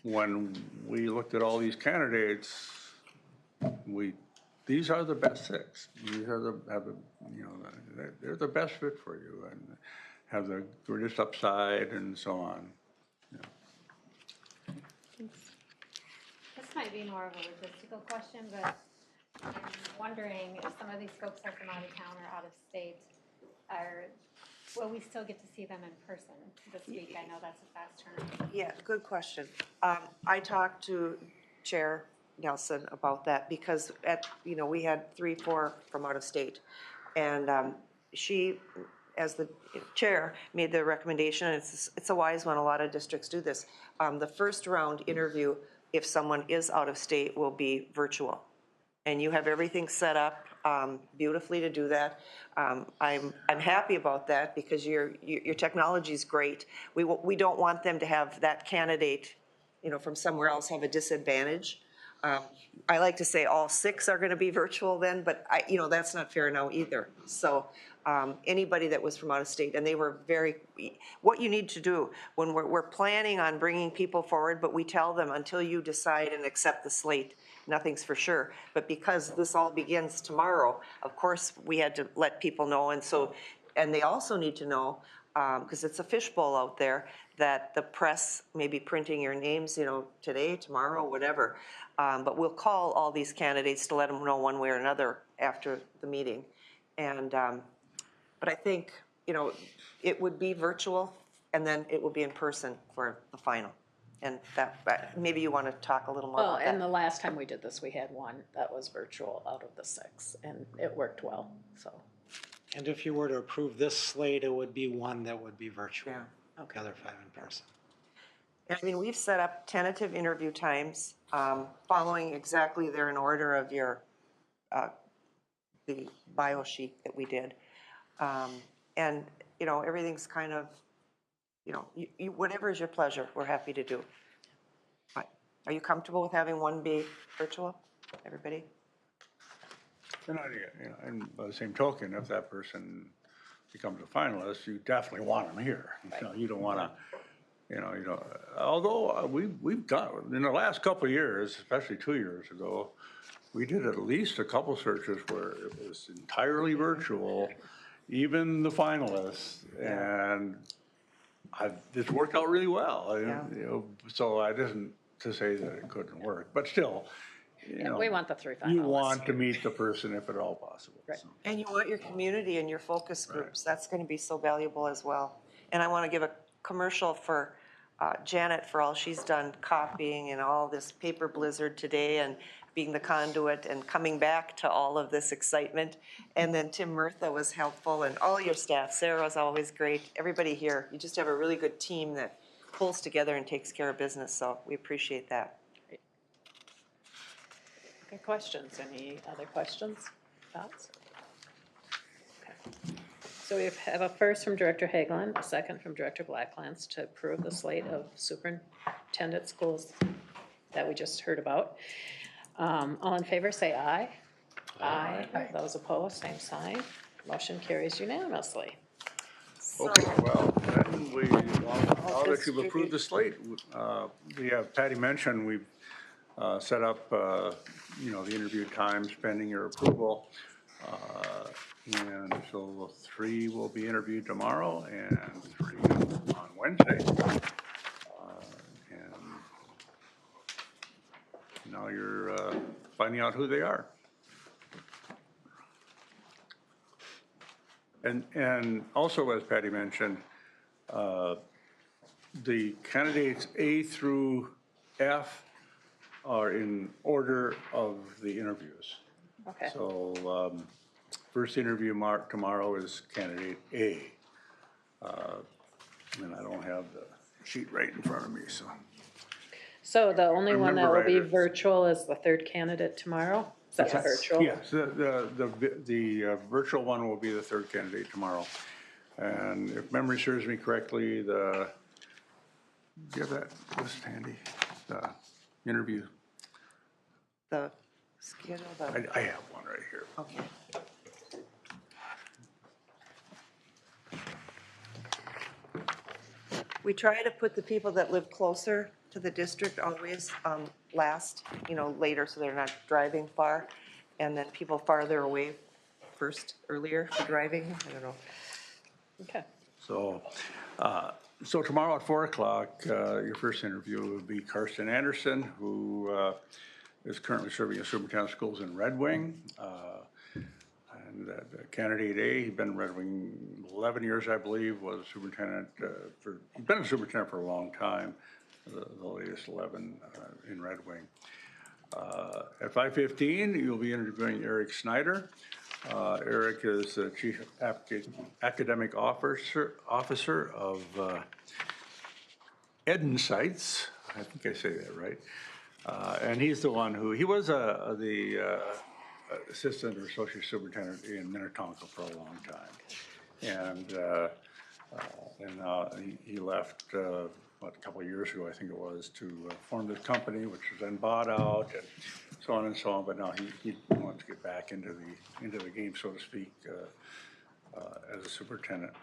When we looked at all these candidates, these are the best 6. These are they're the best fit for you and have the greatest upside and so on. This might be more of a logistical question, but I'm wondering if some of these folks are from out of town or out of state, will we still get to see them in person this week? I know that's a fast turn. Yeah, good question. I talked to Chair Nelson about that because we had 3, 4 from out of state. And she, as the chair, made the recommendation, and it's a wise one, a lot of districts do this. The first round interview, if someone is out of state, will be virtual. And you have everything set up beautifully to do that. I'm happy about that because your technology is great. We don't want them to have that candidate, from somewhere else have a disadvantage. I like to say all 6 are going to be virtual then, but that's not fair now either. So anybody that was from out of state, and they were what you need to do when we're planning on bringing people forward, but we tell them until you decide and accept the slate, nothing's for sure. But because this all begins tomorrow, of course, we had to let people know. And they also need to know, because it's a fishbowl out there, that the press may be printing your names, today, tomorrow, whatever. But we'll call all these candidates to let them know one way or another after the meeting. And, but I think, it would be virtual and then it will be in person for the final. And maybe you want to talk a little more about that. And the last time we did this, we had one that was virtual out of the 6, and it worked well, so. And if you were to approve this slate, it would be one that would be virtual. Yeah. The other 5 in person. And we've set up tentative interview times, following exactly they're in order of the bio sheet that we did. And, everything's kind of, whatever is your pleasure, we're happy to do. Are you comfortable with having one be virtual, everybody? And by the same token, if that person becomes a finalist, you definitely want them here. You don't want to, although we've done, in the last couple of years, especially 2 years ago, we did at least a couple searches where it was entirely virtual, even the finalists, and it's worked out really well. So I didn't to say that it couldn't work, but still, We want the 3 finalists. you want to meet the person if at all possible. Right. So. And you want your community and your focus groups. That's going to be so valuable as well. And I want to give a commercial for Janet for all she's done copying and all this paper blizzard today and being the conduit and coming back to all of this excitement. And then Tim Murtha was helpful and all your staff. Sarah's always great. Everybody here. You just have a really good team that pulls together and takes care of business. So we appreciate that. Okay, questions? Any other questions, thoughts? Okay. So we have a first from Director Hagelin, a second from Director Blacklands to approve the slate of superintendent schools that we just heard about. All in favor, say aye. Aye. Those opposed, same sign. Motion carries unanimously. Okay, well, then now that you've approved the slate, we have, Patty mentioned, we've set up, the interview times pending your approval. And so 3 will be interviewed tomorrow and 3 on Wednesday. And now you're finding out who they are. And also, as Patty mentioned, the candidates A through F are in order of the interviews. Okay. So first interview tomorrow is candidate A. And I don't have the sheet right in front of me, so. So the only one that will be Remember, virtual is the 3rd candidate tomorrow? Is that virtual? Yes, the virtual one will be the 3rd candidate tomorrow. And if memory serves me correctly, do you have that list handy, the interview? The schedule, I have one right here. okay. We try to put the people that live closer to the district always last, later, so they're not driving far. And then people farther away first, earlier for driving, I don't know. Okay. So So tomorrow at 4 o'clock, your first interview will be Karsten Anderson, who is currently serving as superintendent of schools in Red Wing. And candidate A, he's been in Red Wing 11 years, I believe, was superintendent he's been a superintendent for a long time, the latest 11 in Red Wing. At 5:15, you'll be interviewing Eric Snyder. Eric is the Chief Academic Officer of Insights. I think I say that right. And he's the one who, he was the assistant or associate superintendent in Minnetonka for a long time. And he left, a couple of years ago, I think it was, to form this company, which was then bought out and so on and so on. But now he wants to get back into the game, so to speak, as a superintendent.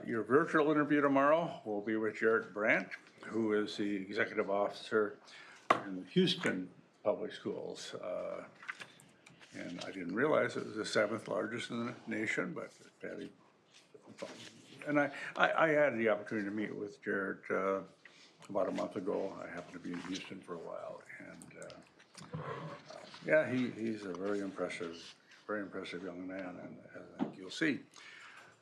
Your virtual interview tomorrow will be with Jarrett Brandt, who is the executive officer in Houston Public Schools. And I didn't realize it was the 7th largest in the nation, but Patty. And I had the opportunity to meet with Jarrett about a month ago. I happened to be in Houston for a while, and yeah, he's a very impressive young man, and I think you'll see.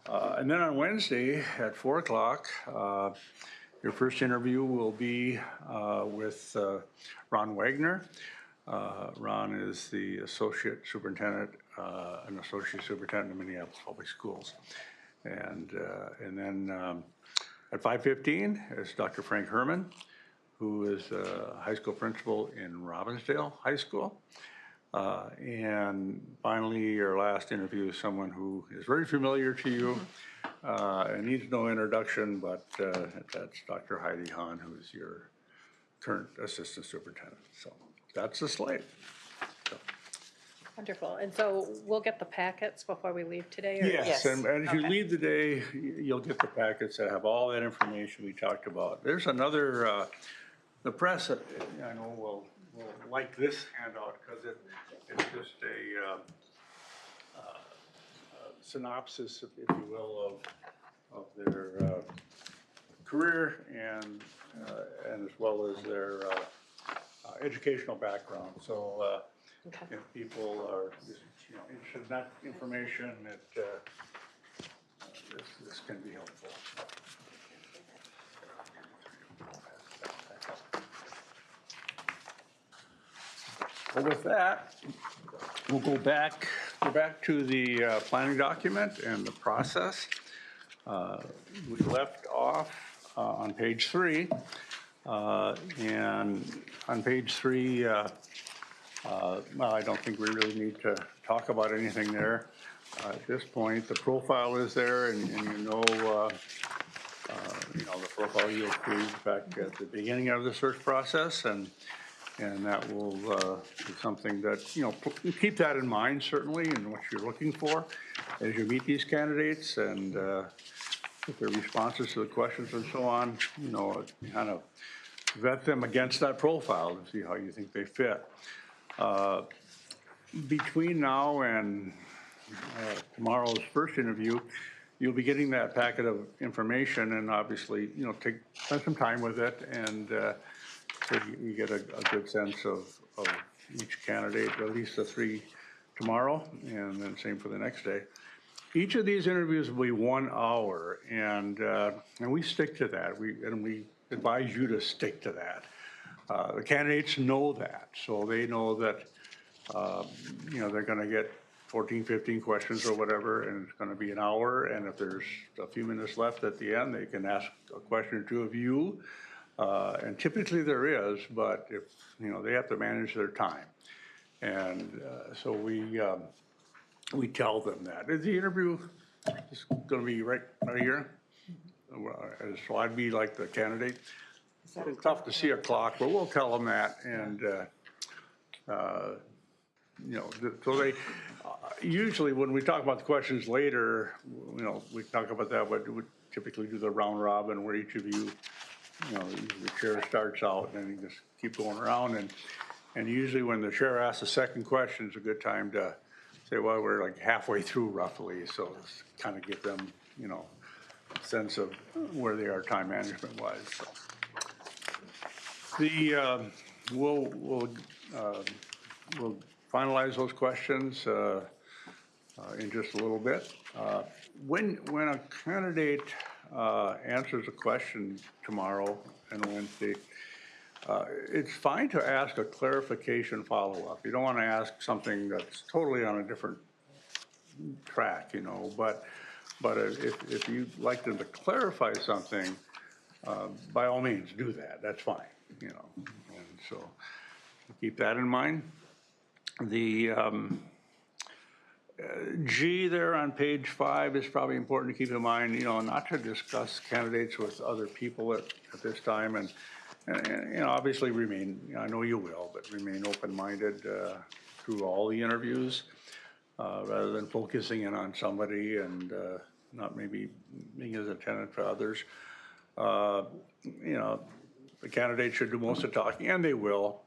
And then on Wednesday at 4 o'clock, your first interview will be with Ron Wagner. Ron is the associate superintendent, an associate superintendent in Minneapolis Public Schools. And then at 5:15 is Dr. Frank Herman, who is a high school principal in Robbinsdale High School. And finally, your last interview is someone who is very familiar to you and needs no introduction, but that's Dr. Heidi Hahn, who is your current assistant superintendent. So that's the slate. So. Wonderful. And so we'll get the packets before we leave today? Or? Yes, and as you leave the day, you'll get the packets that have all that information we talked about. There's another, the press, I know will like this handout because it's just a synopsis, if you will, of their career and as well as their educational background. So if people are just, interested in that information, this can be helpful. Well, with that, we'll go back to the planning document and the process. We left off on page 3, and on page 3, well, I don't think we really need to talk about anything there at this point. The profile is there, and the profile you approved back at the beginning of the search process, and that will be something that, keep that in mind, certainly, and what you're looking for as you meet these candidates, and with their responses to the questions and so on, kind of vet them against that profile to see how you think they fit. Between now and tomorrow's first interview, you'll be getting that packet of information, and obviously, spend some time with it, and so you get a good sense of each candidate, at least the 3 tomorrow, and then same for the next day. Each of these interviews will be 1 hour, and we stick to that. We advise you to stick to that. The candidates know that, so they know that, they're going to get 14, 15 questions or whatever, and it's going to be an hour, and if there's a few minutes left at the end, they can ask a question or two of you, and typically there is, but if, they have to manage their time. And so we tell them that. Is the interview is going to be right here? So I'd be like the candidate. It's tough to see a clock, but we'll tell them that, and so they usually when we talk about the questions later, we talk about that, but we typically do the round robin where each of you, the chair starts out, and then you just keep going around, and usually when the chair asks the second question, it's a good time to say, well, we're like halfway through roughly, so kind of get them, sense of where they are time management wise. So. We'll finalize those questions in just a little bit. When a candidate answers a question tomorrow and Wednesday, it's fine to ask a clarification follow-up. You don't want to ask something that's totally on a different track, you know, but if you'd like them to clarify something, by all means, do that. That's fine, you know. And so keep that in mind. The G there on page 5 is probably important to keep in mind, you know, not to discuss candidates with other people at this time, and you know, obviously remain, you know, I know you will, but remain open-minded through all the interviews, rather than focusing in on somebody and not maybe being as attentive to others. You know, the candidate should do most of the talking, and they will.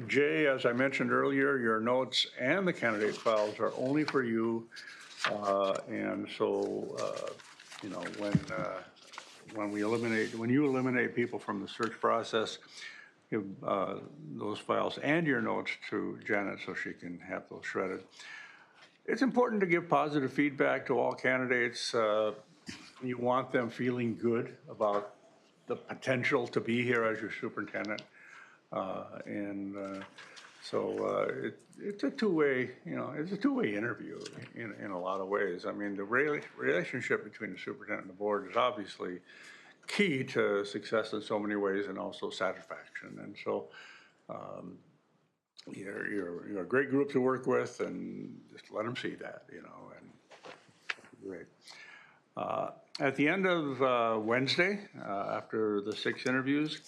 Jay, as I mentioned earlier, your notes and the candidate files are only for you, and so you know, when you eliminate people from the search process, give those files and your notes to Janet so she can have those shredded. It's important to give positive feedback to all candidates. You want them feeling good about the potential to be here as your superintendent. So it's a two-way, you know, it's a two-way interview in a lot of ways. I mean, the relationship between the superintendent and the board is obviously key to success in so many ways, and also satisfaction. And so you're a great group to work with, and just let them see that, you know, and great. At the end of Wednesday, after the 6 interviews,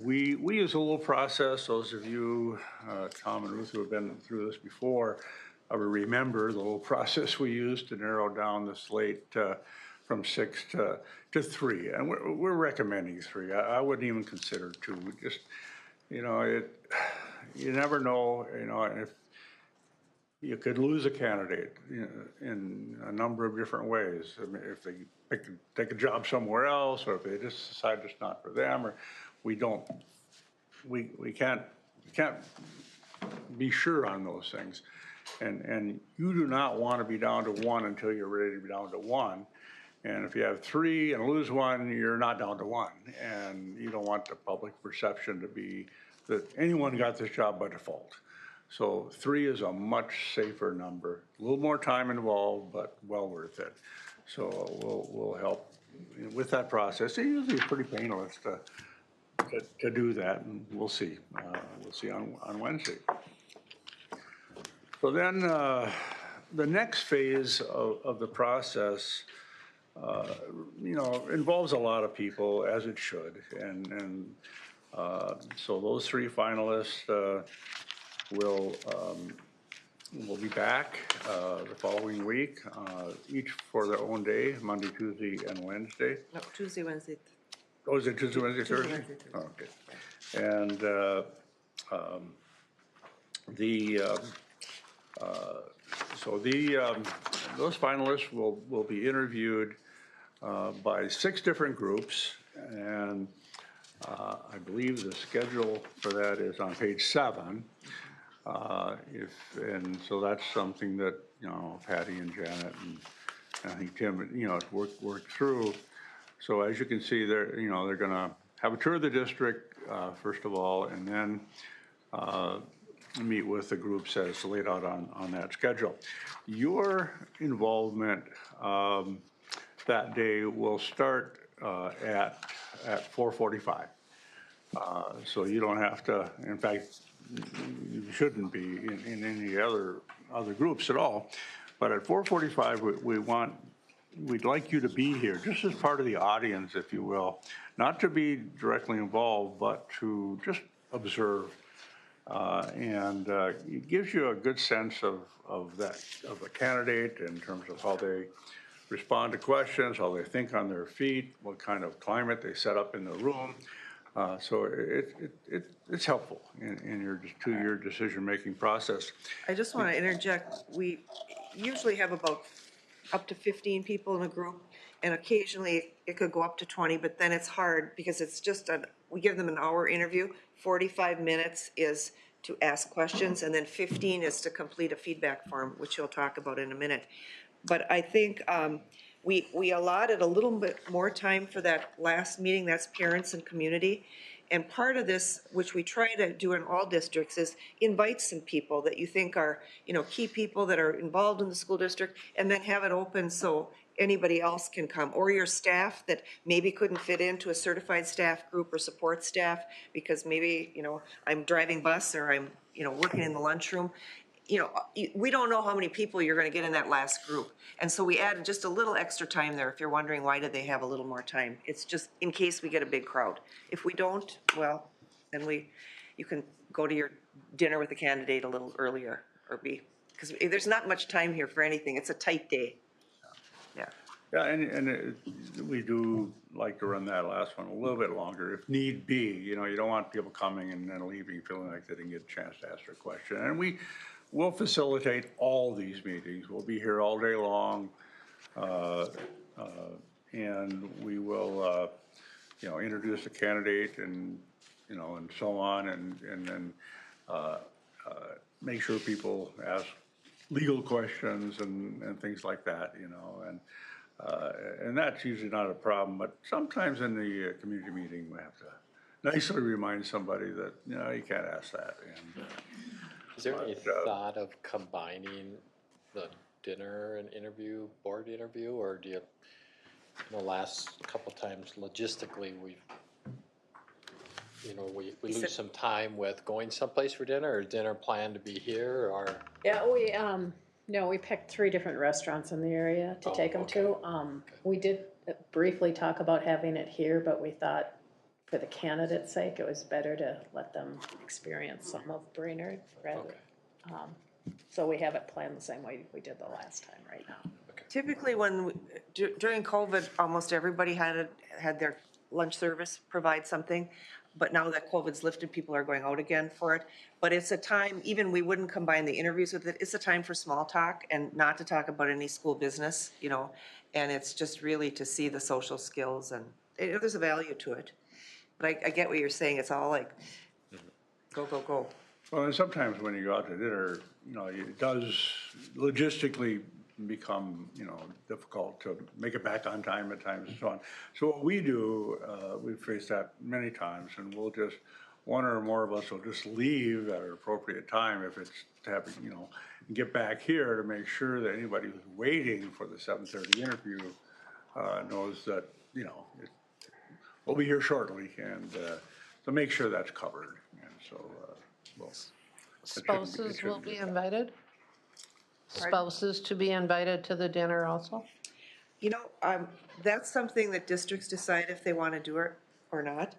we use a little process. Those of you, Tom and Ruth, who have been through this before, will remember the little process we used to narrow down the slate from 6 to 3. And we're recommending 3. I wouldn't even consider 2. Just, you know, you never know, you know, if you could lose a candidate, you know, in a number of different ways. I mean, if they take a job somewhere else, or if they just decide it's not for them, or we can't be sure on those things. And you do not want to be down to 1 until you're ready to be down to 1. And if you have 3 and lose 1, you're not down to 1. And you don't want the public perception to be that anyone got this job by default. So 3 is a much safer number. A little more time involved, but well worth it. So we'll help with that process. It's usually pretty painless to do that, and we'll see. We'll see on Wednesday. So then the next phase of the process, you know, involves a lot of people, as it should. And so those 3 finalists will be back the following week, each for their own day, Monday, Tuesday, and Wednesday. No, Tuesday, Wednesday. Oh, is it Tuesday, Wednesday, Thursday? Wednesday, Thursday. Oh, okay. And those finalists will be interviewed by 6 different groups, and I believe the schedule for that is on page 7. And so that's something that, you know, Patty and Janet and I think Tim, you know, worked through. So as you can see, they're going to have a tour of the district first of all, and then meet with the groups as laid out on that schedule. Your involvement that day will start at 4:45. So you don't have to, in fact, you shouldn't be in any other groups at all. But at 4:45, we'd like you to be here, just as part of the audience, if you will, not to be directly involved, but to just observe. And it gives you a good sense of a candidate in terms of how they respond to questions, how they think on their feet, what kind of climate they set up in the room. So it's helpful in your decision-making process. I just want to interject. We usually have about up to 15 people in a group, and occasionally it could go up to 20, but then it's hard because it's just we give them an hour interview. 45 minutes is to ask questions, and then 15 is to complete a feedback form, which you'll talk about in a minute. But I think we allotted a little bit more time for that last meeting, that's parents and community. And part of this, which we try to do in all districts, is invite some people that you think are, key people that are involved in the school district, and then have it open so anybody else can come, or your staff that maybe couldn't fit into a certified staff group or support staff because maybe, I'm driving bus or I'm, working in the lunchroom. We don't know how many people you're going to get in that last group. And so we added just a little extra time there. If you're wondering why did they have a little more time, it's just in case we get a big crowd. If we don't, well, then you can go to your dinner with the candidate a little earlier because there's not much time here for anything. It's a tight day. Yeah. Yeah, and we do like to run that last one a little bit longer if need be. You don't want people coming and then leaving feeling like they didn't get a chance to ask their question. And we'll facilitate all these meetings. We'll be here all day long. And we will, introduce the candidate and, and so on, and then make sure people ask legal questions and things like that, and that's usually not a problem, but sometimes in the community meeting, we have to nicely remind somebody that, you can't ask that. And, Is there any thought of combining the dinner and board interview, or do you, the last couple times logistically, we lose some time with going someplace for dinner, or is dinner planned to be here, or? Yeah, we picked 3 different restaurants in the area to take them to. We did briefly talk about having it here, but we thought for the candidate's sake, it was better to let them experience some of Brainerd rather. So we have it planned the same way we did the last time right now. Typically during COVID, almost everybody had their lunch service provide something. But now that COVID's lifted, people are going out again for it. But it's a time, even we wouldn't combine the interviews with it, it's a time for small talk and not to talk about any school business, and it's just really to see the social skills, and there's a value to it. But I get what you're saying, it's all like, go, go, go. Well, and sometimes when you go out to dinner, it does logistically become, difficult to make it back on time at times and so on. So what we do, we've faced that many times, and we'll just, one or more of us will just leave at an appropriate time if it's to have, and get back here to make sure that anybody who's waiting for the 7:30 interview knows that, we'll be here shortly, and to make sure that's covered. And so, Spouses will be invited? Spouses to be invited to the dinner also? That's something that districts decide if they want to do it or not.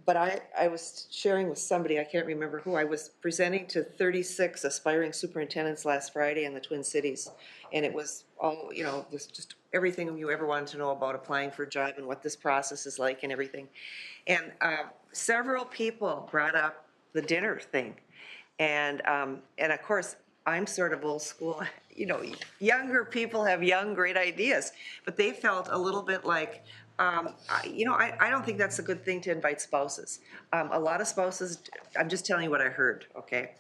But I was sharing with somebody, I can't remember who, I was presenting to 36 aspiring superintendents last Friday in the Twin Cities. And it was all, it was just everything you ever wanted to know about applying for a job and what this process is like and everything. And several people brought up the dinner thing. And of course, I'm sort of old school, younger people have young, great ideas, but they felt a little bit like, I don't think that's a good thing to invite spouses. A lot of spouses, I'm just telling you what I heard, okay?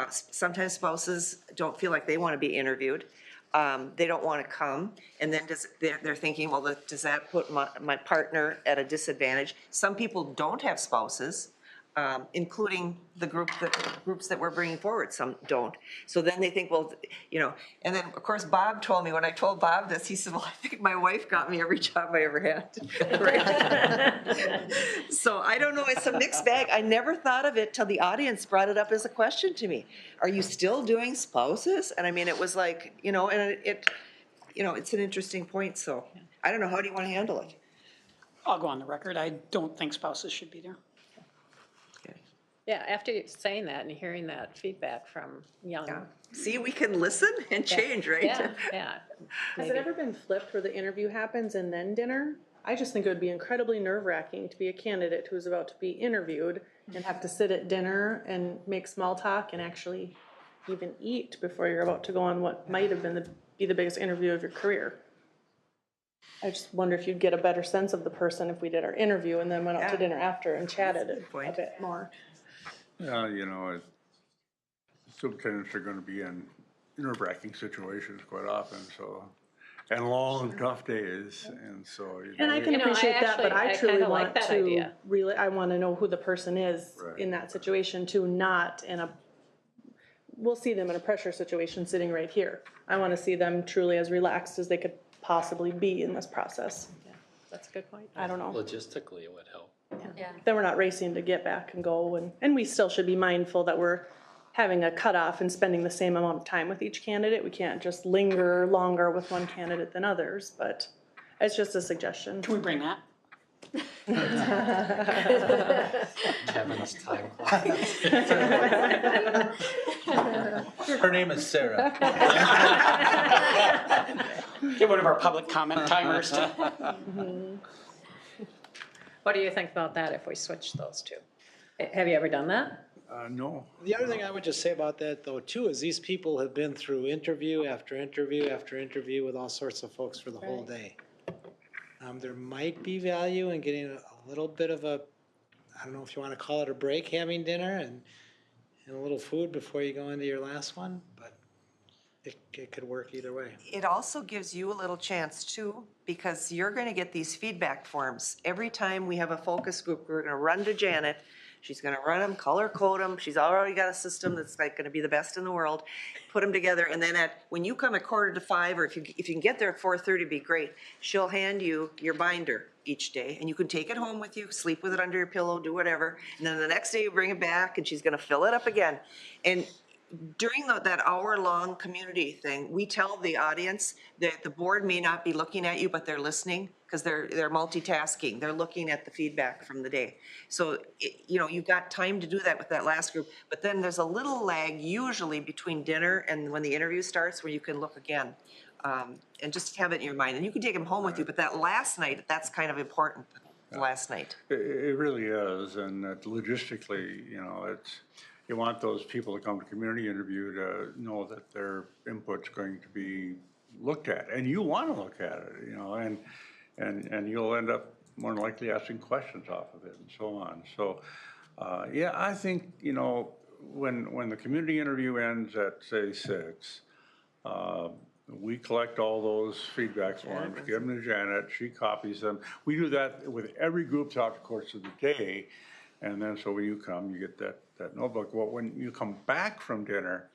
Sometimes spouses don't feel like they want to be interviewed. They don't want to come, and then they're thinking, well, does that put my partner at a disadvantage? Some people don't have spouses. Including the groups that we're bringing forward, some don't. So then they think, well, and then of course Bob told me, when I told Bob this, he said, well, I think my wife got me every job I ever had. So I don't know, it's a mixed bag. I never thought of it till the audience brought it up as a question to me. Are you still doing spouses? And I mean, it was like, and it's an interesting point, so I don't know, how do you want to handle it? I'll go on the record. I don't think spouses should be there. Yeah, after saying that and hearing that feedback from young. Yeah. See, we can listen and change, right? Yeah. Has it ever been flipped where the interview happens and then dinner? I just think it would be incredibly nerve-wracking to be a candidate who's about to be interviewed and have to sit at dinner and make small talk and actually even eat before you're about to go on what might have been the be the biggest interview of your career. I just wonder if you'd get a better sense of the person if we did our interview and then went out to Yeah. dinner after and chatted That's a good a point. bit more. You know, superintendents are gonna be in nerve-wracking situations quite often, so, and long, tough days, and so. And I can You know, I appreciate that, but actually- I I truly kinda like want that to idea. really, I want to know who the person is Right. in that situation too, not in a, we'll see them in a pressure situation sitting right here. I want to see them truly as relaxed as they could possibly be in this process. That's a good point. I don't know. Logistically, it would help. Yeah. Then we're not racing to get back and go, and we still should be mindful that we're having a cutoff and spending the same amount of time with each candidate. We can't just linger longer with one candidate than others, but it's just a suggestion. Can we bring that? Kevin's time clock. Her name is Sarah. Get one of our public comment timers. What do you think about that if we switch those two? Have you ever done that? No. The other thing I would just say about that though too is these people have been through interview after interview after interview with all sorts of folks for the whole day. There might be value in getting a little bit of a, I don't know if you want to call it a break, having dinner and a little food before you go into your last one, but it could work either way. It also gives you a little chance too, because you're gonna get these feedback forms. Every time we have a focus group, we're gonna run to Janet. She's gonna run them, color code them. She's already got a system that's like gonna be the best in the world. Put them together, and then when you come at 4:45, or if you can get there at 4:30, it'd be great. She'll hand you your binder each day, and you can take it home with you, sleep with it under your pillow, do whatever. And then the next day you bring it back, and she's gonna fill it up again. And during that hour-long community thing, we tell the audience that the board may not be looking at you, but they're listening, because they're multitasking. They're looking at the feedback from the day. So, you know, you've got time to do that with that last group, but then there's a little lag usually between dinner and when the interview starts where you can look again. And just have it in your mind. And you can take them home with you, but that last night, that's kind of important, the last night. It really is, and logistically, you know, you want those people to come to community interview to know that their input's going to be looked at, and you want to look at it, you know, and you'll end up more than likely asking questions off of it and so on. So, yeah, I think, you know, when the community interview ends at, say, 6, we collect all those feedback forms, give them to Janet, she copies them. We do that with every group throughout the course of the day, and then so when you come, you get that notebook. Well, when you come back from dinner,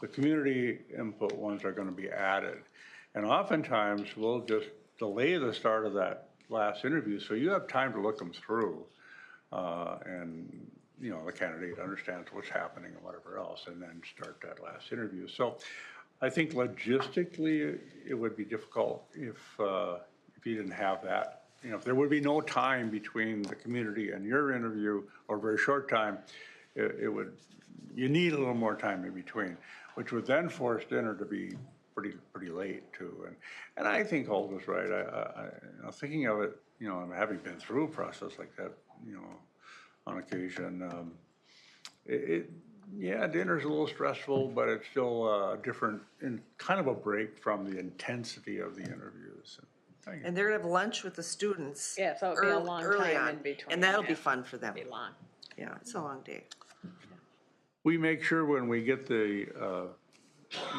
the community input ones are gonna be added. And oftentimes, we'll just delay the start of that last interview, so you have time to look them through. And, you know, the candidate understands what's happening and whatever else, and then start that last interview. So I think logistically, it would be difficult if you didn't have that. You know, if there would be no time between the community and your interview, or very short time, you need a little more time in between, which would then force dinner to be pretty late too. And I think Olga's right. You know, thinking of it, you know, and having been through a process like that, you know, on occasion, yeah, dinner's a little stressful, but it's still different, and kind of a break from the intensity of the interviews. And they're gonna have lunch with the students. Yeah, so it'd be a long early time on, in between, and that'll be yeah. fun for them. Be long. Yeah, it's a long day. We make sure when we get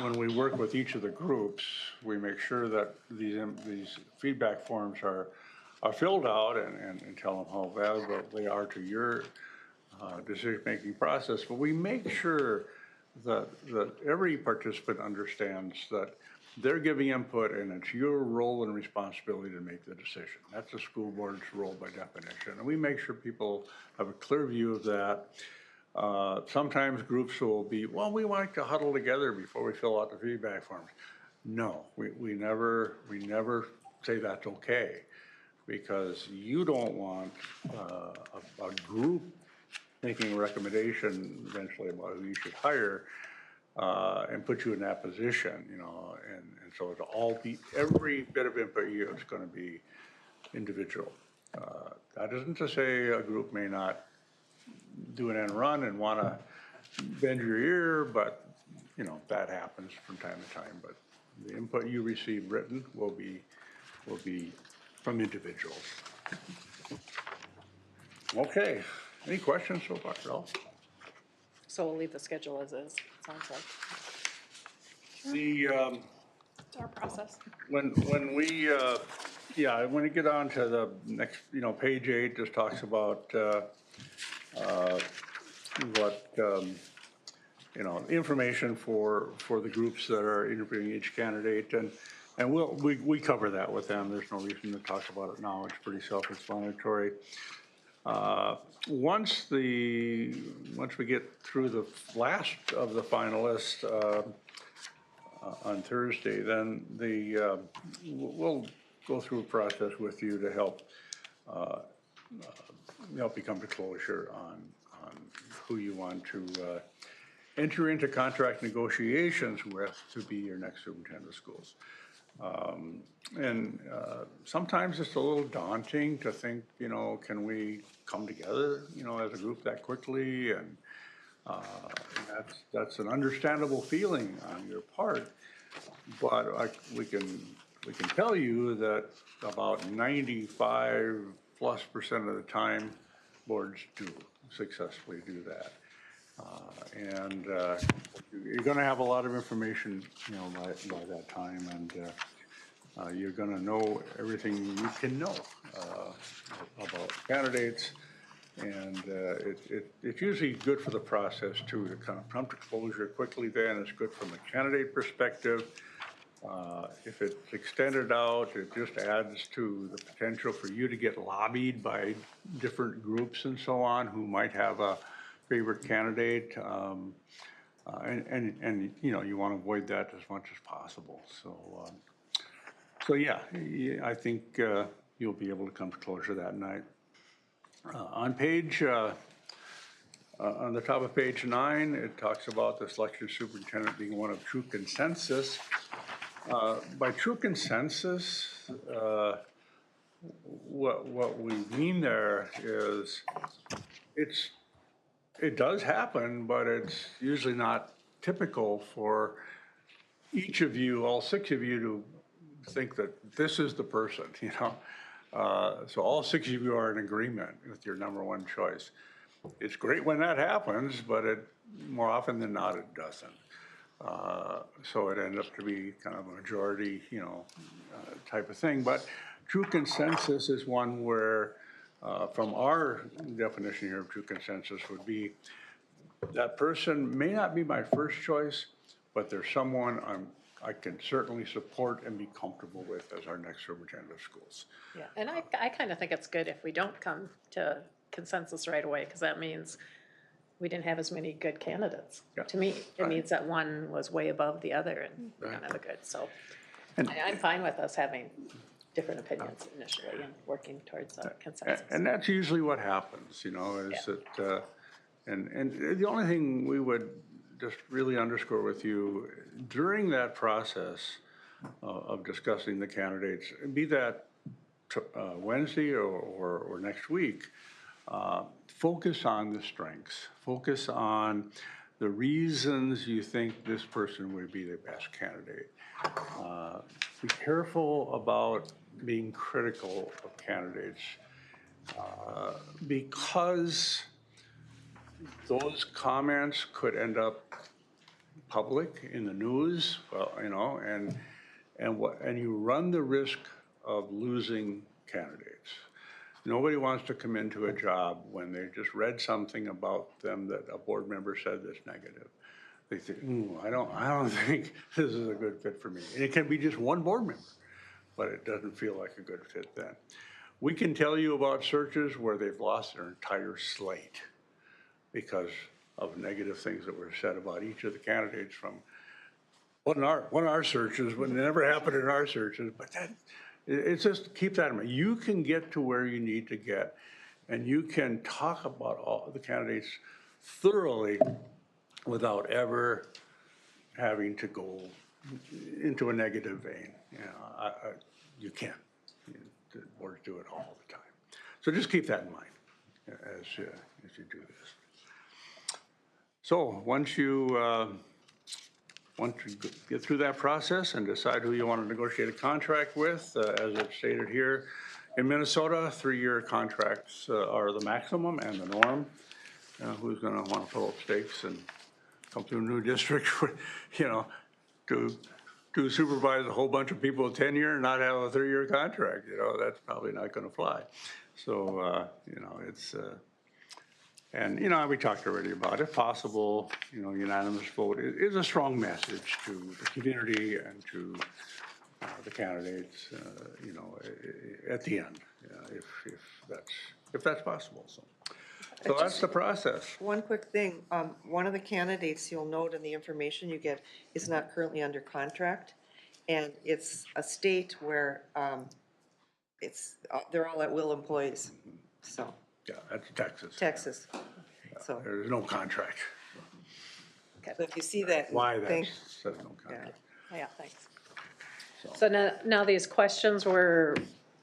when we work with each of the groups, we make sure that these feedback forms are filled out and tell them how valuable they are to your decision-making process. But we make sure that every participant understands that they're giving input, and it's your role and responsibility to make the decision. That's the school board's role by definition. And we make sure people have a clear view of that. Sometimes groups will be, well, we like to huddle together before we fill out the feedback forms. No, we never say that's okay, because you don't want a group making a recommendation eventually about who you should hire and put you in that position, you know, and so every bit of input you get is going to be individual. That isn't to say a group may not do an end run and want to bend your ear, but, you know, that happens from time to time. But the input you receive written will be from individuals. Okay, any questions so far, Ralph? So we'll leave the schedule as is, sounds like. The, It's our process. when we, yeah, when you get on to the next, page 8 just talks about, what, information for the groups that are interviewing each candidate, and we cover that with them. There's no reason to talk about it now. It's pretty self-explanatory. Once we get through the last of the finalists on Thursday, then we'll go through a process with you to help you come to closure on who you want to enter into contract negotiations with to be your next superintendent of schools. And sometimes it's a little daunting to think, can we come together, as a group that quickly? And that's an understandable feeling on your part. But we can tell you that about 95+% of the time, boards do successfully do that. And you're going to have a lot of information, by that time, and you're going to know everything you can know about candidates, and it's usually good for the process too to kind of come to closure quickly. Then it's good from a candidate perspective. If it's extended out, it just adds to the potential for you to get lobbied by different groups and so on who might have a favorite candidate, and you want to avoid that as much as possible. So yeah, I think you'll be able to come to closure that night. On the top of page 9, it talks about the selection of superintendent being one of true consensus. By true consensus, what we mean there is it does happen, but it's usually not typical for each of you, all 6 of you, to think that this is the person, So all 6 of you are in agreement with your number 1 choice. It's great when that happens, but more often than not, it doesn't. So it ends up to be kind of a majority, type of thing. But true consensus is one where, from our definition here of true consensus, would be that person may not be my first choice, but there's someone I can certainly support and be comfortable with as our next superintendent of schools. Yeah, and I kind of think it's good if we don't come to consensus right away, because that means we didn't have as many good candidates. Yeah. To me, it means that one was way above the other, and we don't have a good, so I'm fine with us having different opinions initially and working towards a consensus. And that's usually what happens, is that, and the only thing we would just really underscore with you during that process of discussing the candidates, be that Wednesday or next week, focus on the strengths, focus on the reasons you think this person would be the best candidate. Be careful about being critical of candidates, because those comments could end up public in the news, and you run the risk of losing candidates. Nobody wants to come into a job when they just read something about them that a board member said that's negative. They think, I don't think this is a good fit for me. And it can be just one board member, but it doesn't feel like a good fit then. We can tell you about searches where they've lost their entire slate because of negative things that were said about each of the candidates from one of our searches, when it never happened in our searches, but it's just keep that in mind. You can get to where you need to get, and you can talk about all the candidates thoroughly without ever having to go into a negative vein. You can. The boards do it all the time. So just keep that in mind as you do this. So once you once you get through that process and decide who you want to negotiate a contract with, as it's stated here, in Minnesota, 3-year contracts are the maximum and the norm. Who's going to want to pull up stakes and come to a new district, to supervise a whole bunch of people 10-year and not have a 3-year contract? That's probably not going to fly. So, it's, and, we talked already about it. Possible, unanimous vote is a strong message to the community and to the candidates, at the end, if that's possible. So that's the process. One quick thing, one of the candidates you'll note in the information you get is not currently under contract. And it's a state where, they're all at will employees, so. Yeah, that's Texas. Texas, so. There's no contract. So if you see that. Why think- that says no contract. Yeah, thanks. So now these questions were,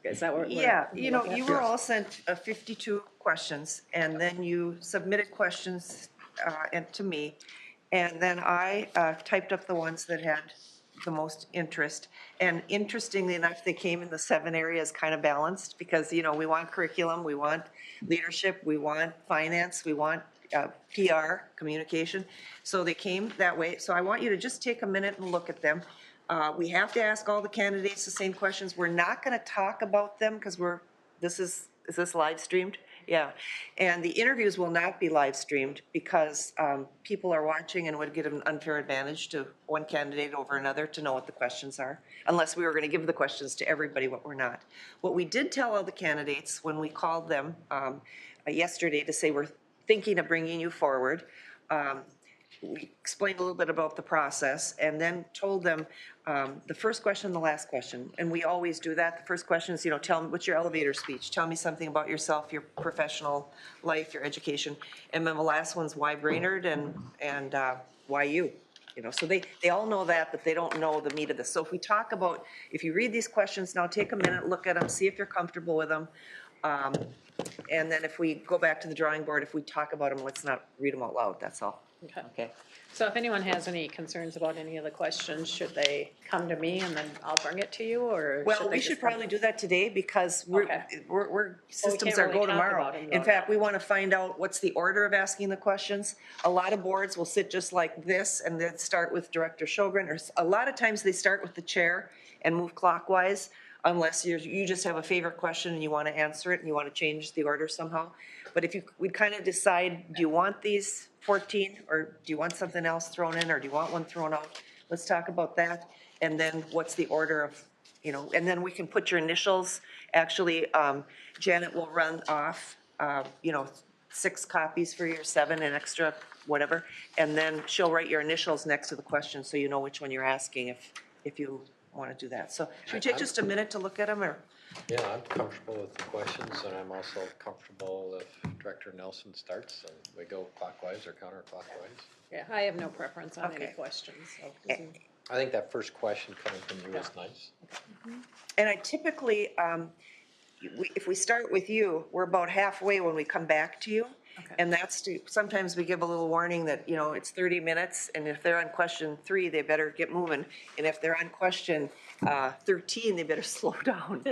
is that what? Yeah, you were all sent 52 questions, and then you submitted questions to me, and then I typed up the ones that had the most interest. And interestingly enough, they came in the 7 areas kind of balanced, because, we want curriculum, we want leadership, we want finance, we want PR, communication. So they came that way. So I want you to just take a minute and look at them. We have to ask all the candidates the same questions. We're not going to talk about them because is this live streamed? Yeah. And the interviews will not be live streamed because people are watching and would get an unfair advantage to one candidate over another to know what the questions are, unless we were going to give the questions to everybody, what we're not. What we did tell all the candidates when we called them yesterday to say we're thinking of bringing you forward, we explained a little bit about the process and then told them the first question and the last question. And we always do that. The first question is, tell me, what's your elevator speech? Tell me something about yourself, your professional life, your education. And then the last one's why Brainerd and why you? So they all know that, but they don't know the meat of this. So if you read these questions now, take a minute, look at them, see if you're comfortable with them. And then if we go back to the drawing board, if we talk about them, let's not read them out loud, that's all. Okay. So if anyone has any concerns about any of the questions, should they come to me and then I'll bring it to you, or? Well, we they should just come- probably do that today because Okay. systems can't are really go talk tomorrow. about it, In though, fact, no. we want to find out what's the order of asking the questions. A lot of boards will sit just like this and then start with Director Sjogren, or a lot of times they start with the chair and move clockwise, unless you just have a favorite question and you want to answer it and you want to change the order somehow. But we'd kind of decide, do you want these 14 or do you want something else thrown in, or do you want one thrown out? Let's talk about that. And then what's the order of, and then we can put your initials. Actually, Janet will run off, 6 copies for your 7 and extra, whatever. And then she'll write your initials next to the question so you know which one you're asking if you want to do that. So should we take just a minute to look at them, or? Yeah, I'm comfortable with the questions, and I'm also comfortable if Director Nelson starts and we go clockwise or counterclockwise. Yeah, I have no preference on any Okay. questions. So. I think that first question coming from you is nice. And I typically, if we start with you, we're about halfway when we come back to you. Okay. And sometimes we give a little warning that, it's 30 minutes, and if they're on question 3, they better get moving. And if they're on question 13, they better slow down.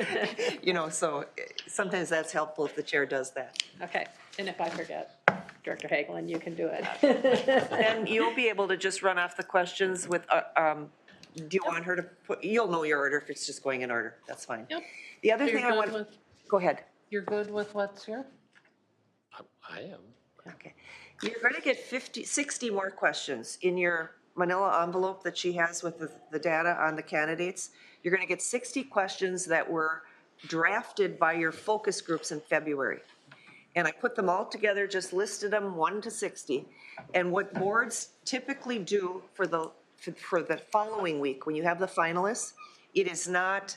So sometimes that's helpful if the chair does that. Okay, and if I forget, Director Hagelin, you can do it. Then you'll be able to just run off the questions with, do you want her to you'll know your order if it's just going in order. That's fine. Yep. The other You're thing I good want, with- go ahead. You're good with what's here? I am. Okay. You're going to get 60 more questions in your manila envelope that she has with the data on the candidates. You're going to get 60 questions that were drafted by your focus groups in February. And I put them all together, just listed them 1 to 60. And what boards typically do for the following week, when you have the finalists, it is not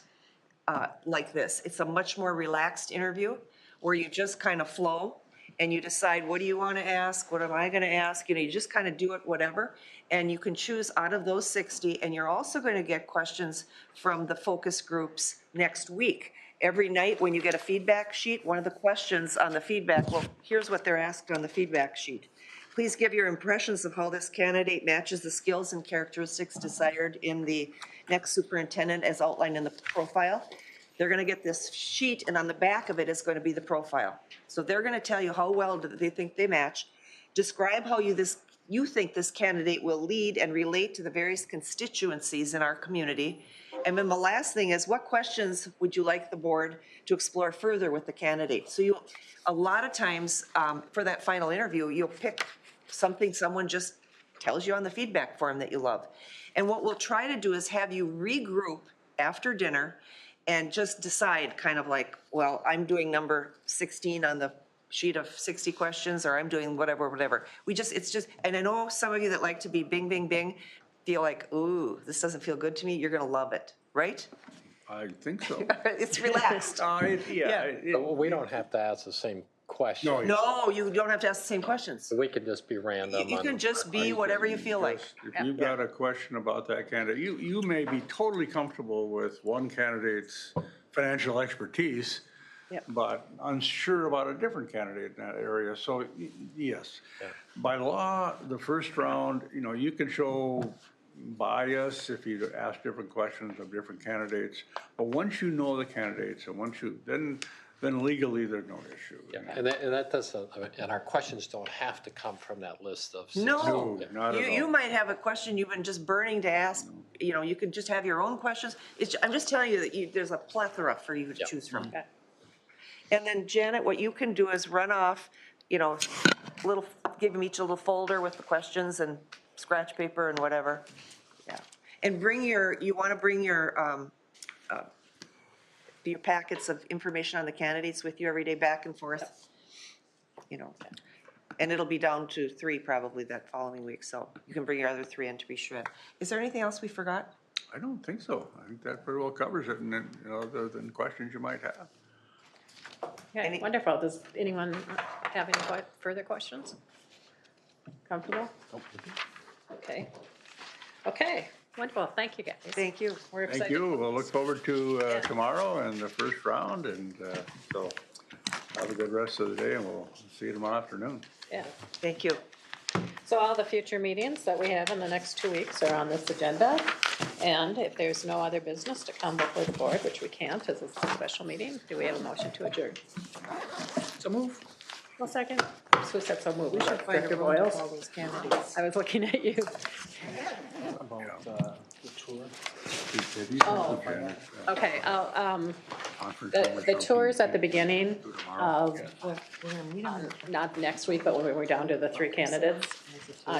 like this. It's a much more relaxed interview where you just kind of flow and you decide, what do you want to ask? What am I going to ask? You just kind of do it, whatever. And you can choose out of those 60. And you're also going to get questions from the focus groups next week. Every night when you get a feedback sheet, one of the questions on the feedback, well, here's what they're asked on the feedback sheet. Please give your impressions of how this candidate matches the skills and characteristics desired in the next superintendent as outlined in the profile. They're gonna get this sheet, and on the back of it is gonna be the profile. So they're gonna tell you how well do they think they match. Describe how you think this candidate will lead and relate to the various constituencies in our community. And then the last thing is, what questions would you like the board to explore further with the candidate? So a lot of times, for that final interview, you'll pick something someone just tells you on the feedback form that you love. And what we'll try to do is have you regroup after dinner and just decide kind of like, well, I'm doing number 16 on the sheet of 60 questions, or I'm doing whatever. It's just, and I know some of you that like to be bing, bing, bing, feel like, ooh, this doesn't feel good to me, you're gonna love it, right? I think so. It's relaxed. We don't have to ask the same question. No, No, you don't have to ask the same questions. We could just be random. You can just be whatever you feel like. If you've got a question about that candidate, you may be totally comfortable with one candidate's financial expertise, Yep. but unsure about a different candidate in that area. So yes, by law, the first round, you can show bias if you ask different questions of different candidates. But once you know the candidates and then legally there's no issue. Yeah, and that doesn't, and our questions don't have to come from that list of 60. No, not at all. you might have a question you've been just burning to ask, you could just have your own questions. I'm just telling you that there's a plethora for you to choose from. Okay. And then Janet, what you can do is run off, give them each a little folder with the questions and scratch paper and whatever. Yeah. And you want to bring your packets of information on the candidates with you every day back and forth. And it'll be down to 3 probably that following week, so you can bring your other 3 in to be sure. Is there anything else we forgot? I don't think so. I think that pretty well covers it, and then, other than questions you might have. Okay, wonderful. Does anyone have any further questions? Comfortable? Okay, wonderful. Thank you, guys. Thank you. We're excited. Thank you. We'll look forward to tomorrow and the first round, and so have a good rest of the day, and we'll see you tomorrow afternoon. Yeah. Thank you. So all the future meetings that we have in the next 2 weeks are on this agenda. And if there's no other business to come before the board, which we can't, as it's a special meeting, do we have a motion to adjourn? So move. Well, second. Who said so move? We should find a Director room with Boyles? all those candidates. I was looking at you. About the tour. Oh, okay, the tours at the beginning of, not next week, but when we're down to the 3 candidates,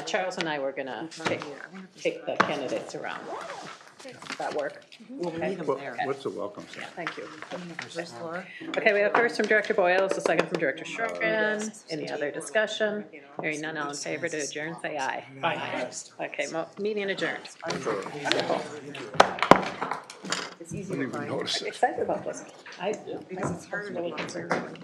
Charles and I were gonna take the candidates around. Does that work? We'll meet them there. What's the welcome sign? Thank you. First floor. Okay, we have first from Director Boyles, a second from Director Schrocken. Any other discussion? Hearing none, all in favor to adjourn, say aye. Aye. Okay, meeting adjourned. It's easy Didn't to even find. notice it. Excited about this. Because it's harder to really concerned.